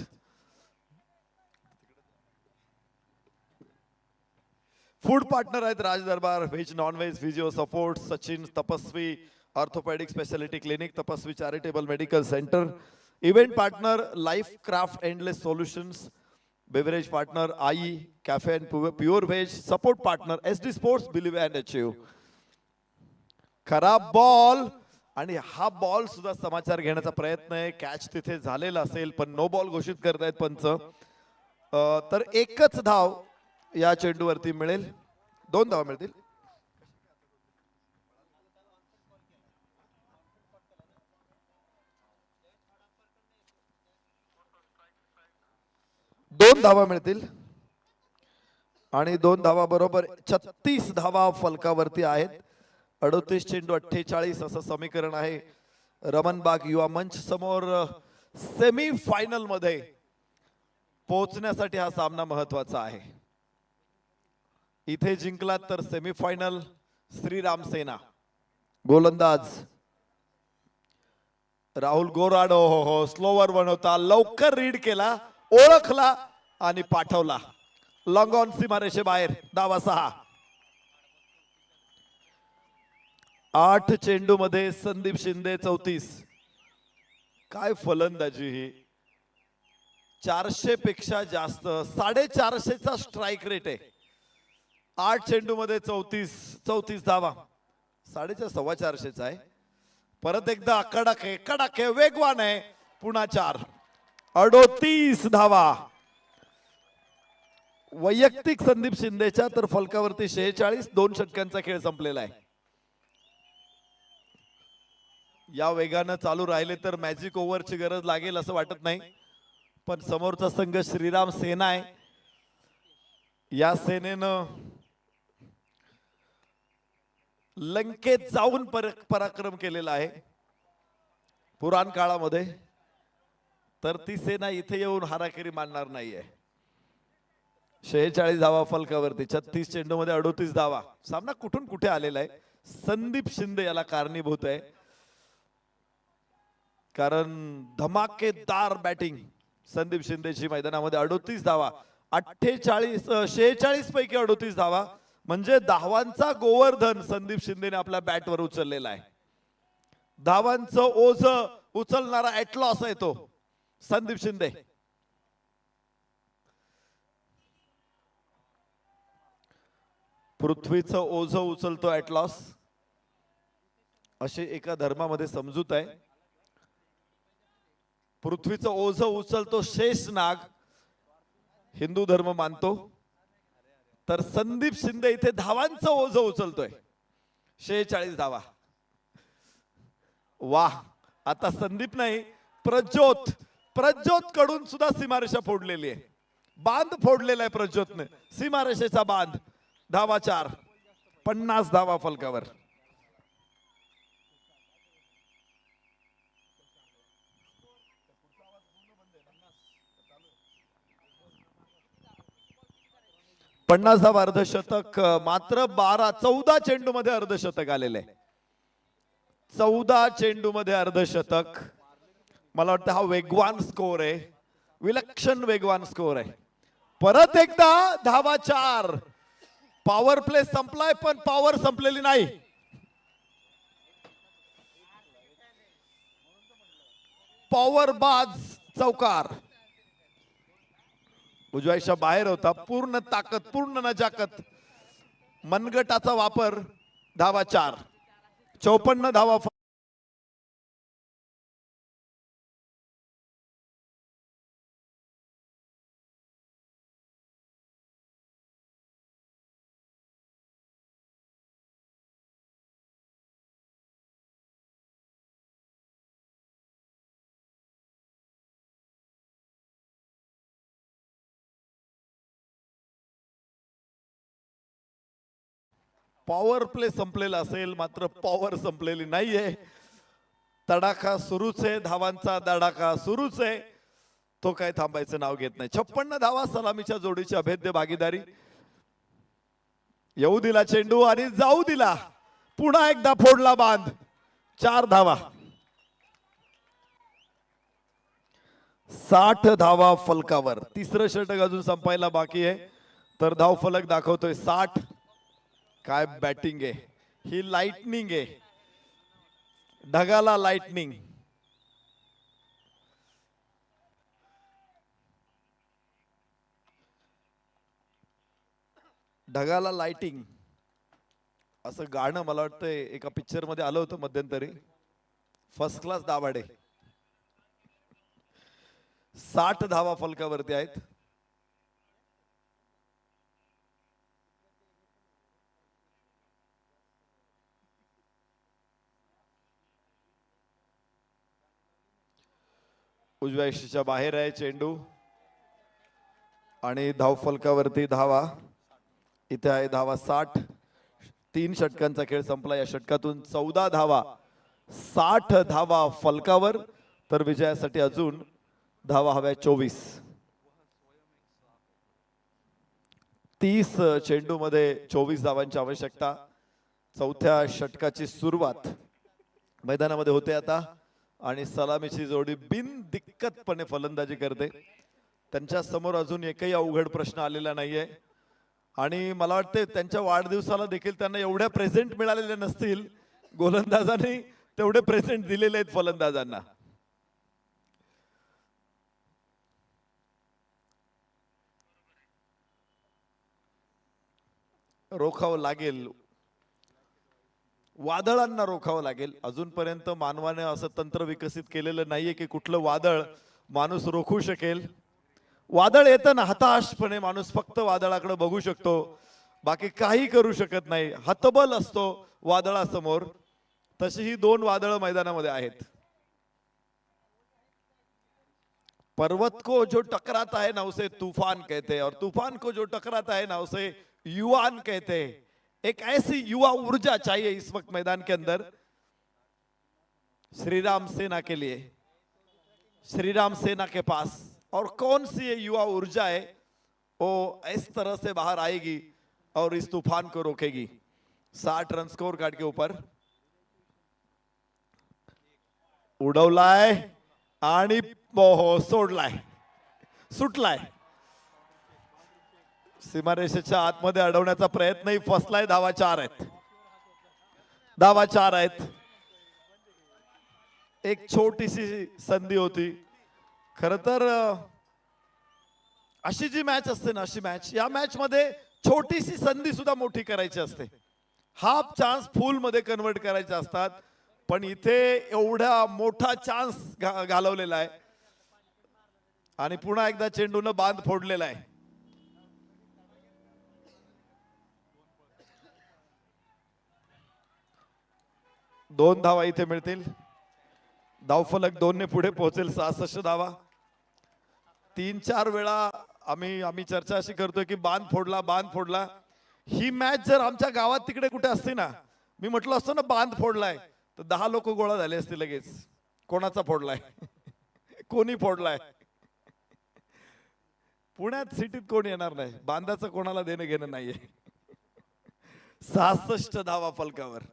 फूड पार्टनर आहेत Raj Darbar, veg non veg physio support, Sachin Tapasvi orthopaedic speciality clinic, Tapasvi charitable medical centre. Event partner life craft endless solutions. Beverage partner I cafe and pure veg. Support partner SD sports, believe and achieve. खराब बॉल, आणि हा बॉल सुद्धा समाचार घेण्याचा प्रयत्न आहे. कॅच तिथे झालेला असेल पण नो बॉल घोषित करतायत पंच. तर एकच धाव या चेंडूवरती मिळेल. 2 धावा मिळतील. दोन धावा मिळतील आणि 2 धावा बरोबर 36 धावा फलकावरती आहेत. 38 चेंडू 48 असं समीकरण आहे. रमणबाग युवा मंच समोर सेमी फायनल मध्ये पोहोचण्यासाठी हा सामना महत्वाचा आहे. इथे जिंकलात तर सेमीफायनल. श्रीराम सेना गोलंदाज राहुल गोराडो हो स्लोवर बनवता, लवकर रीड केला, ओळखला आणि पाठवला. लॉंग ऑन सीमारेषे बाहेर. धावा 6. 8 चेंडू मध्ये संदीप शिंदे 34. काय फलंदाजी ही. 400 पेक्षा जास्त, 450चा स्ट्राईक रेट आहे. 8 चेंडू मध्ये 34 धावा. 450चा आहे. परत एकदा कडाके वेगवान आहे. पुन्हा 4. 38 धावा वैयक्तिक संदीप शिंदेच्या. तर फलकावरती 46. 2 षटकांचा खेळ संपलेला आहे. या वेगानं चालू राहिले तर मॅजिक ओव्हरची गरज लागेल असं वाटत नाही. पण समोरचा संघ श्रीराम सेना आहे. या सेनेनं लंकेत जाऊन पराक्रम केलेला आहे पुराण काळामध्ये. तर ती सेना इथे येऊन हाराकिरी मानणार नाहीये. 46 धावा फलकावरती. 36 चेंडू मध्ये 38 धावा. सामना कुठून कुठे आलेला आहे. संदीप शिंदे याला कारणीभूत आहे. कारण धमाकेदार बॅटिंग संदीप शिंदेची मैदानामध्ये. 38 धावा. 46 पैकी 38 धावा म्हणजे धावांचा गोवर्धन संदीप शिंदेने आपल्या बॅटवर उचललेला आहे. धावांचं ओझ उचलणारा ॲटलॉस आहे तो संदीप शिंदे. पृथ्वीचं ओझ उचलतो ॲटलॉस, अशी एका धर्मामध्ये समजूत आहे. पृथ्वीचं ओझ उचलतो शेषनाग, हिंदू धर्म मानतो. तर संदीप शिंदे इथे धावांचं ओझ उचलतोय. 46 धावा. वाह. आता संदीप नाही, प्रज्योत कडून सुद्धा सीमारेषा फोडलेली आहे. बांध फोडलेला आहे प्रज्योतने, सीमारेषेचा बांध. धावा 4. 50 धावा फलकावर. पन्नास धावा अर्धशतक. मात्र 14 चेंडू मध्ये अर्धशतक आलेले आहे. 14 चेंडू मध्ये अर्धशतक. मला वाटतं हा वेगवान स्कोर आहे. विलक्षण वेगवान स्कोर आहे. परत एकदा धावा 4. पॉवर प्ले संपलाय पण पॉवर संपलेली नाही. पॉवर बाज चौकार. उजवायच्या बाहेर होता. पूर्ण ताकद, पूर्ण नजाकत, मनगटाचा वापर. धावा 4. 54 धावा. 'पॉवर प्ले संपलेला असेल मात्र पॉवर संपलेली नाहीये. तडाखा सुरूच आहे. धावांचा तडाखा सुरूच आहे. तो काय थांबायचं नाव घेत नाही. 56 धावा. सलामीच्या जोडीची अभेद्य भागीदारी. येऊ दिला चेंडू आणि जाऊ दिला. पुन्हा एकदा फोडला बांध. 4 धावा. 60 धावा फलकावर. तिसरं षटक अजून संपायला बाकी आहे. तर धाव फलक दाखवतोय 60. काय बॅटिंग आहे ही. लाइटनिंग आहे. ढगाला लाइटनिंग. ढगाला लाइटिंग असं गाणं मला वाटतंय एका पिक्चर मध्ये आलं होतं मध्यंतरी. First class Dabhade. 60 धावा फलकावरती आहेत. उजव्या यष्टीच्या बाहेर आहे चेंडू आणि धाव फलकावरती धावा. इथे आहे धावा 60. 3 षटकांचा खेळ संपला. या षटकातून 14 धावा. 60 धावा फलकावर. तर विजयासाठी अजून धावा हव्या 24. 30 चेंडू मध्ये 24 धावांची आवश्यकता. चौथ्या षटकाची सुरुवात मैदानामध्ये होते आता आणि सलामीची जोडी बिनदिक्कतपणे फलंदाजी करते. त्यांच्या समोर अजून एकही अवघड प्रश्न आलेला नाहीये आणि मला वाटते त्यांच्या वाढदिवसाला देखील त्यांना एवढ्या प्रेझेंट मिळालेल्या नसतील. गोलंदाजांनी तेवढे प्रेझेंट दिलेले आहेत फलंदाजांना. रोखावं लागेल. वादळांना रोखावं लागेल. अजूनपर्यंत मानवाने असं तंत्र विकसित केलेलं नाहीये की कुठलं वादळ माणूस रोखू शकेल. वादळ येतं ना हताशपणे माणूस फक्त वादळाकडे बघू शकतो. बाकी काही करू शकत नाही. हतबल असतो वादळासमोर. तशी ही 2 वादळ मैदानामध्ये आहेत. पर्वत को जो टकराता है ना उसे तूफान कहते हैं और तूफान को जो टकराता है ना उसे युवान कहते हैं. एक ऐसी युवा ऊर्जा चाहिए इस वक्त मैदान के अंदर श्री राम सेना के लिए. श्री राम सेना के पास और कौन सी ये युवा ऊर्जा है वो इस तरह से बाहर आएगी और इस तूफान को रोकेगी. 60 रन स्कोर कार्ड के ऊपर. उडवलाय आणि सोडलाय. सुटलाय. सीमारेषेच्या आतमध्ये अडवण्याचा प्रयत्नही फसलाय. धावा 4 आहेत. धावा 4 आहेत. एक छोटीशी संधी होती. खर तर अशी जी मॅच असते ना अशी मॅच या मॅच मध्ये छोटीशी संधी सुद्धा मोठी करायची असते. हाफ चान्स फुल मध्ये कन्वर्ट करायचे असतात. पण इथे एवढा मोठा चान्स घालवलेला आहे आणि पुन्हा एकदा चेंडूनं बांध फोडलेला आहे. दोन धावा इथे मिळतील. धावफलक 2 ने पुढे पोहोचेल. 66 धावा. 3-4 वेळा आम्ही चर्चा अशी करतोय की बांध फोडला. ही मॅच जर आमच्या गावात तिकडे कुठे असते ना मी म्हटलं असतं ना बांध फोडलाय तर 10 लोक गोळा झाले असते लगेच. कोणाचा फोडलाय कोणी फोडलाय. पुण्यात सिटीत कोण येणार नाही. बांधाचं कोणाला देणं घेणं नाहीये. 66 धावा फलकावर.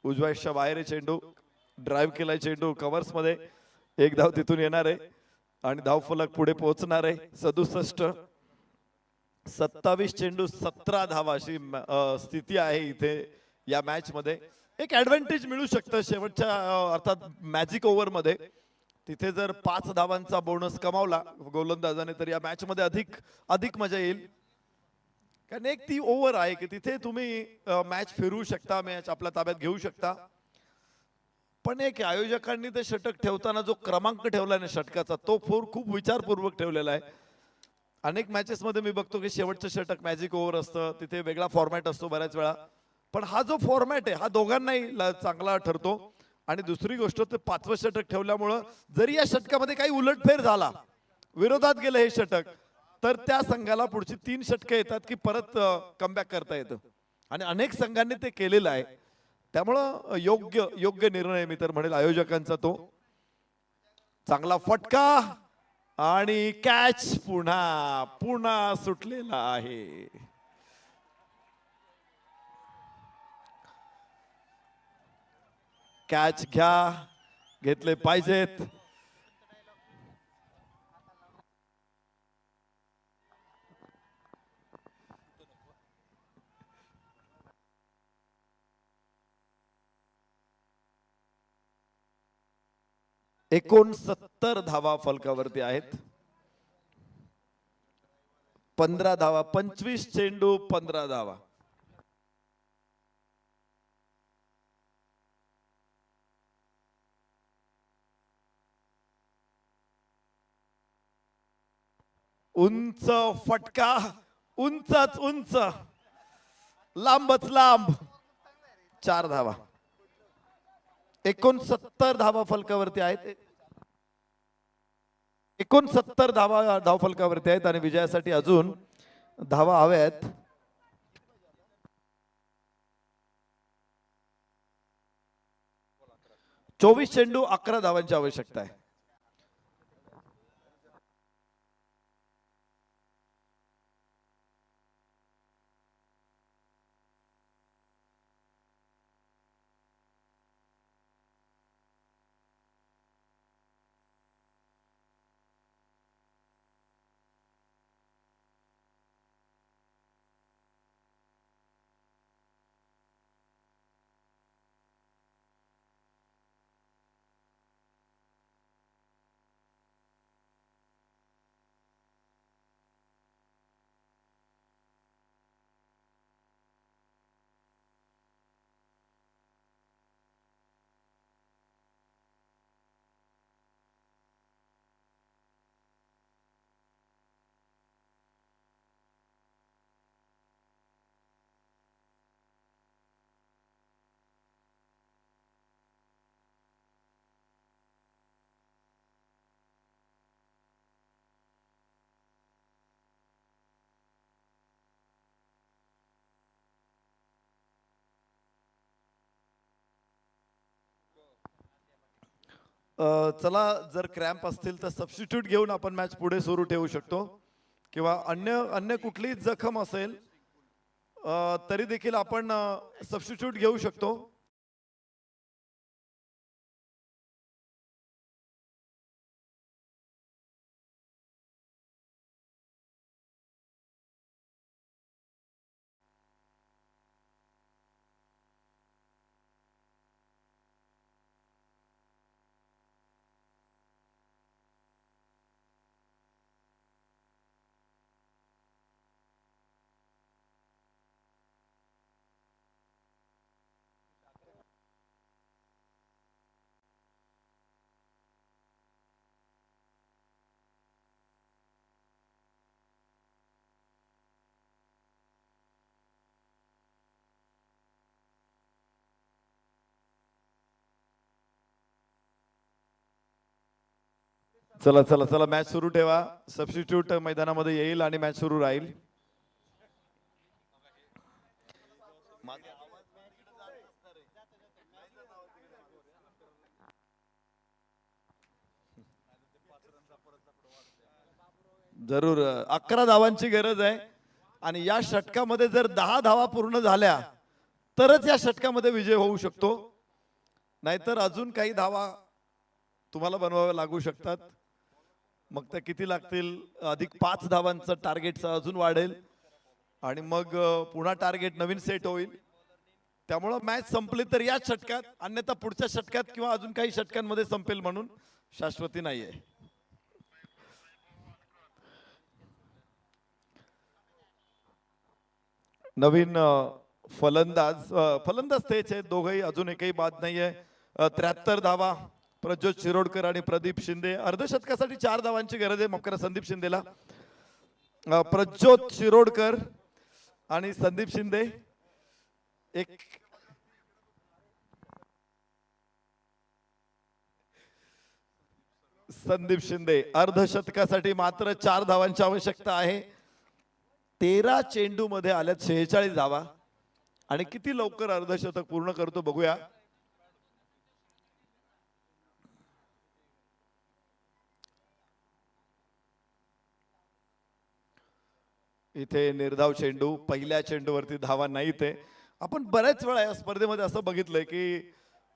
उजव्याच्या बाहेर चेंडू. ड्राईव्ह केलाय चेंडू कव्हर्स मध्ये. 1 धाव तिथून येणार आहे आणि धाव फलक पुढे पोहोचणार आहे. 67. 27 चेंडू 17 धावा अशी स्थिती आहे इथे या मॅच मध्ये. एक ऍडव्हान्टेज मिळू शकतं शेवटच्या अर्थात मॅजिक ओव्हर मध्ये. तिथे जर 5 धावांचा बोनस कमावला गोलंदाजाने तर या मॅच मध्ये अधिक मजा येईल. कारण एक ती ओव्हर आहे की तिथे तुम्ही मॅच फिरवू शकता. मॅच आपल्या ताब्यात घेऊ शकता. पण एक आयोजकांनी ते षटक ठेवताना जो क्रमांक ठेवला ना षटकाचा तो खूप विचारपूर्वक ठेवलेला आहे. अनेक मॅचेस मध्ये मी बघतो की शेवटचं षटक मॅजिक ओव्हर असतं. तिथे वेगळा फॉर्मॅट असतो बऱ्याच वेळा. पण हा जो फॉर्मॅट आहे हा दोघांनाही चांगला ठरतो. आणि दुसरी गोष्ट ते 5वं षटक ठेवल्यामुळं जरी या षटकामध्ये काही उलटफेर झाला विरोधात गेलं हे षटक तर त्या संघाला पुढची 3 षटकं येतात की परत कमबॅक करता येतं. आणि अनेक संघांनी ते केलेलं आहे. त्यामुळं योग्य निर्णय मी तर म्हणेल आयोजकांचा तो. चांगला फटका आणि कॅच पुन्हा सुटलेला आहे. कॅच घ्या, घेतले पाहिजेत. एकोणसत्तर धावा फलकावरती आहेत. 15 धावा, 25 चेंडू 15 धावा. उंच फटका, उंचच उंच, लांबच लांब. 4 धावा. 69 धावा फलकावरती आहेत. 69 धावा धाव फलकावरती आहेत आणि विजयासाठी अजून धावा हव्यात. चोवीस चेंडू 11 धावांची आवश्यकता आहे. चला, जर क्रॅम्प असतील तर सबस्टिट्यूट घेऊन आपण मॅच पुढे सुरू ठेवू शकतो, किंवा अन्य कुठलीही जखम असेल तरी देखील आपण सबस्टिट्यूट घेऊ शकतो. चला चला चला, मॅच सुरू ठेवा. सबस्टिट्यूट मैदानामध्ये येईल आणि मॅच सुरू राहील. जरूर 11 धावांची गरज आहे आणि या षटकामध्ये जर 10 धावा पूर्ण झाल्या तरच या षटकामध्ये विजय होऊ शकतो, नाहीतर अजून काही धावा तुम्हाला बनवाव्या लागू शकतात. मग त्या किती लागतील, अधिक 5 धावांचं टार्गेटचं अजून वाढेल आणि मग पुन्हा टार्गेट नवीन सेट होईल. त्यामुळं मॅच संपली तर याच षटकात, अन्यथा पुढच्या षटकात किंवा अजून काही षटकांमध्ये संपेल म्हणून शाश्वती नाहीये. नवीन फलंदाज तेच आहेत दोघंही, अजून एकही बाद नाहीये. 73 धावा प्रज्योत शिरोडकर आणि प्रदीप शिंदे. अर्धशतकासाठी 4 धावांची गरज आहे माफ करा संदीप शिंदेला. प्रज्योत शिरोडकर आणि संदीप शिंदे एक संदीप शिंदे अर्धशतकासाठी मात्र 4 धावांची आवश्यकता आहे. 13 चेंडू मध्ये आल्यात 46 धावा आणि किती लवकर अर्धशतक पूर्ण करतो बघूया. इथे निर्धाव चेंडू, पहिल्या चेंडूवरती धावा नाही. ते आपण बऱ्याच वेळा या स्पर्धेमध्ये असं बघितलंय की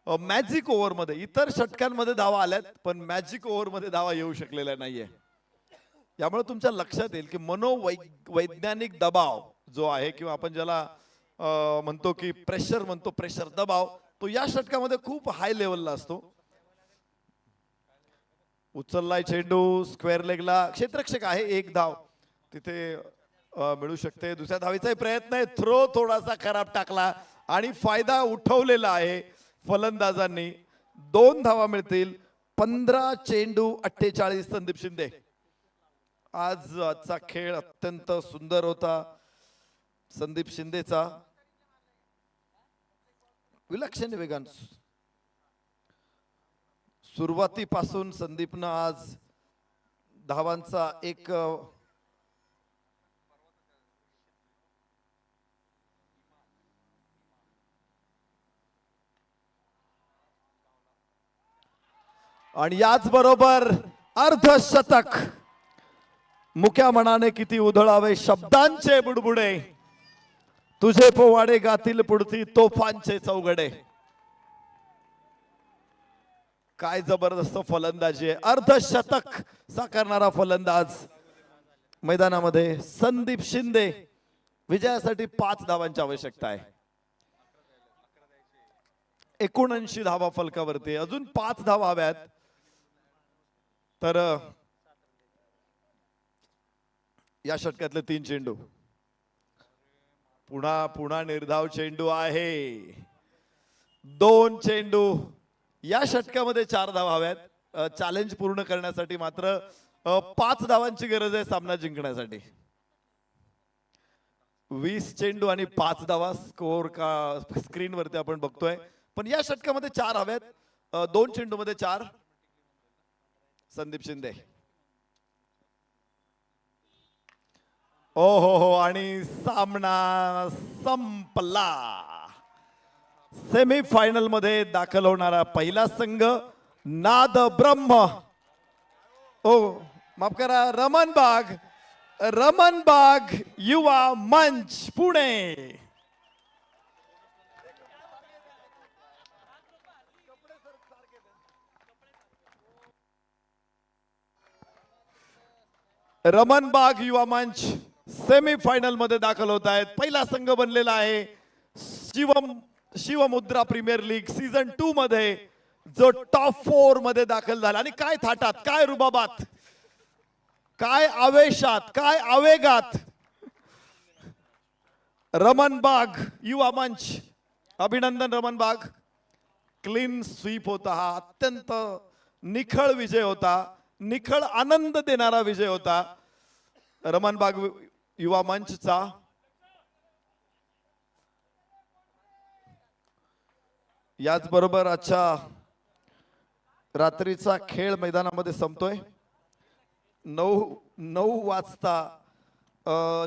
मॅजिक ओव्हरमध्ये इतर षटकांमध्ये धावा आल्यात पण मॅजिक ओव्हरमध्ये धावा येऊ शकलेल्या नाहीये. यामुळे तुमच्या लक्षात येईल की मनोवैज्ञानिक दबाव जो आहे किंवा आपण ज्याला म्हणतो की प्रेशर म्हणतो, प्रेशर दबाव, तो या षटकामध्ये खूप हाय लेवलला असतो. उचललाय चेंडू स्क्वेअर लेगला, क्षेत्ररक्षक आहे, एक धाव तिथे मिळू शकते. दुसऱ्या धावीचाही प्रयत्न आहे, थ्रो थोडासा खराब टाकला आणि फायदा उठवलेला आहे फलंदाजांनी. 2 धावा मिळतील. 15 चेंडू 48 संदीप शिंदे. आजचा खेळ अत्यंत सुंदर होता संदीप शिंदेचा, विलक्षण वेगान सुरुवातीपासून संदीपनं आज धावांचा एक आणि याच बरोबर अर्धशतक. मुक्या मनाने किती उधळावे शब्दांचे बुडबुडे, तुझे पोवाडे गातील पुढती तोफांचे चौघडे. काय जबरदस्त फलंदाजी आहे. अर्धशतक साकारणारा फलंदाज मैदानामध्ये संदीप शिंदे. विजयासाठी 5 धावांची आवश्यकता आहे. 79 धावा फलकावरती, अजून 5 धावा हव्यात. तर या षटकातले 3 चेंडू, पुन्हा निर्धाव चेंडू आहे. 2 चेंडू. या षटकामध्ये 4 धावा हव्यात. चॅलेंज पूर्ण करण्यासाठी मात्र 5 धावांची गरज आहे सामना जिंकण्यासाठी. 20 चेंडू आणि 5 धावा स्कोर का स्क्रीनवरती आपण बघतोय. पण या षटकामध्ये 4 हव्यात. 2 चेंडू मध्ये 4. संदीप शिंदे. ओ हो आणि सामना संपला. सेमीफायनल मध्ये दाखल होणारा पहिला संघ नाद ब्रह्म, ओ माफ करा, रमणबाग युवा मंच पुणे. रमणबाग युवा मंच सेमीफायनल मध्ये दाखल होत आहेत. पहिला संघ बनलेला आहे शिवमुद्रा प्रीमियर लीग सीझन 2 मध्ये, जो टॉप 4 मध्ये दाखल झाला. आणि काय थाटात, काय रुबाबात, काय आवेशात, काय आवेगात रमणबाग युवा मंच. अभिनंदन रमणबाग. क्लीन स्वीप होता हा. अत्यंत निखळ विजय होता, निखळ आनंद देणारा विजय होता रमणबाग युवा मंचचा. याच बरोबर आजच्या रात्रीचा खेळ मैदानामध्ये संपतोय. 9 वाजता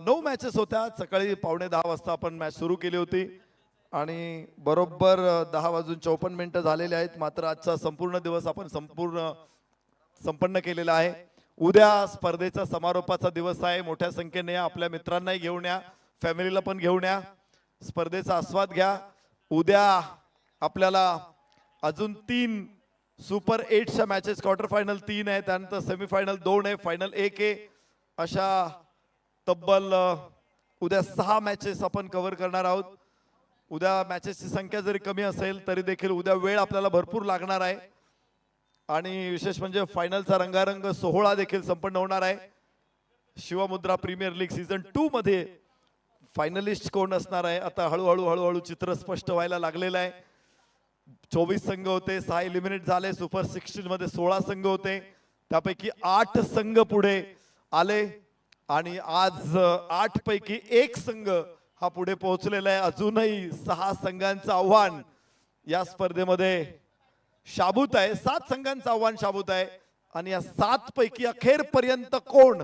9 मॅचेस होत्या. सकाळी 9:45 वाजता आपण मॅच सुरू केली होती आणि बरोबर 10:54 झालेले आहेत. मात्र आजचा संपूर्ण दिवस आपण संपन्न केलेला आहे. उद्या स्पर्धेचा समारोपाचा दिवस आहे. मोठ्या संख्येने या, आपल्या मित्रांनाही घेऊन या, फॅमिलीला पण घेऊन या, स्पर्धेचा आस्वाद घ्या. उद्या आपल्याला अजून 3 सुपर 8च्या मॅचेस, क्वार्टर फायनल 3 आहे, त्यानंतर सेमीफायनल 2 आहे, फायनल 1 आहे. अशा तब्बल उद्या 6 मॅचेस आपण कव्हर करणार आहोत. उद्या मॅचेसची संख्या जरी कमी असेल तरी देखील उद्या वेळ आपल्याला भरपूर लागणार आहे. आणि विशेष म्हणजे फायनलचा रंगारंग सोहळा देखील संपन्न होणार आहे. शिवमुद्रा प्रीमियर लीग सीझन 2 मध्ये फायनलिस्ट कोण असणार आहे आता हळूहळू चित्र स्पष्ट व्हायला लागलेलं आहे. 24 संघ होते, 6 एलिमिनेट झाले. सुपर 16 मध्ये 16 संघ होते, त्यापैकी 8 संघ पुढे आले आणि आज 8 पैकी 1 संघ हा पुढे पोहोचलेला आहे. अजूनही 6 संघांचं आव्हान या स्पर्धेमध्ये शाबूत आहे. 7 संघांचं आव्हान शाबूत आहे आणि या 7 पैकी अखेरपर्यंत कोण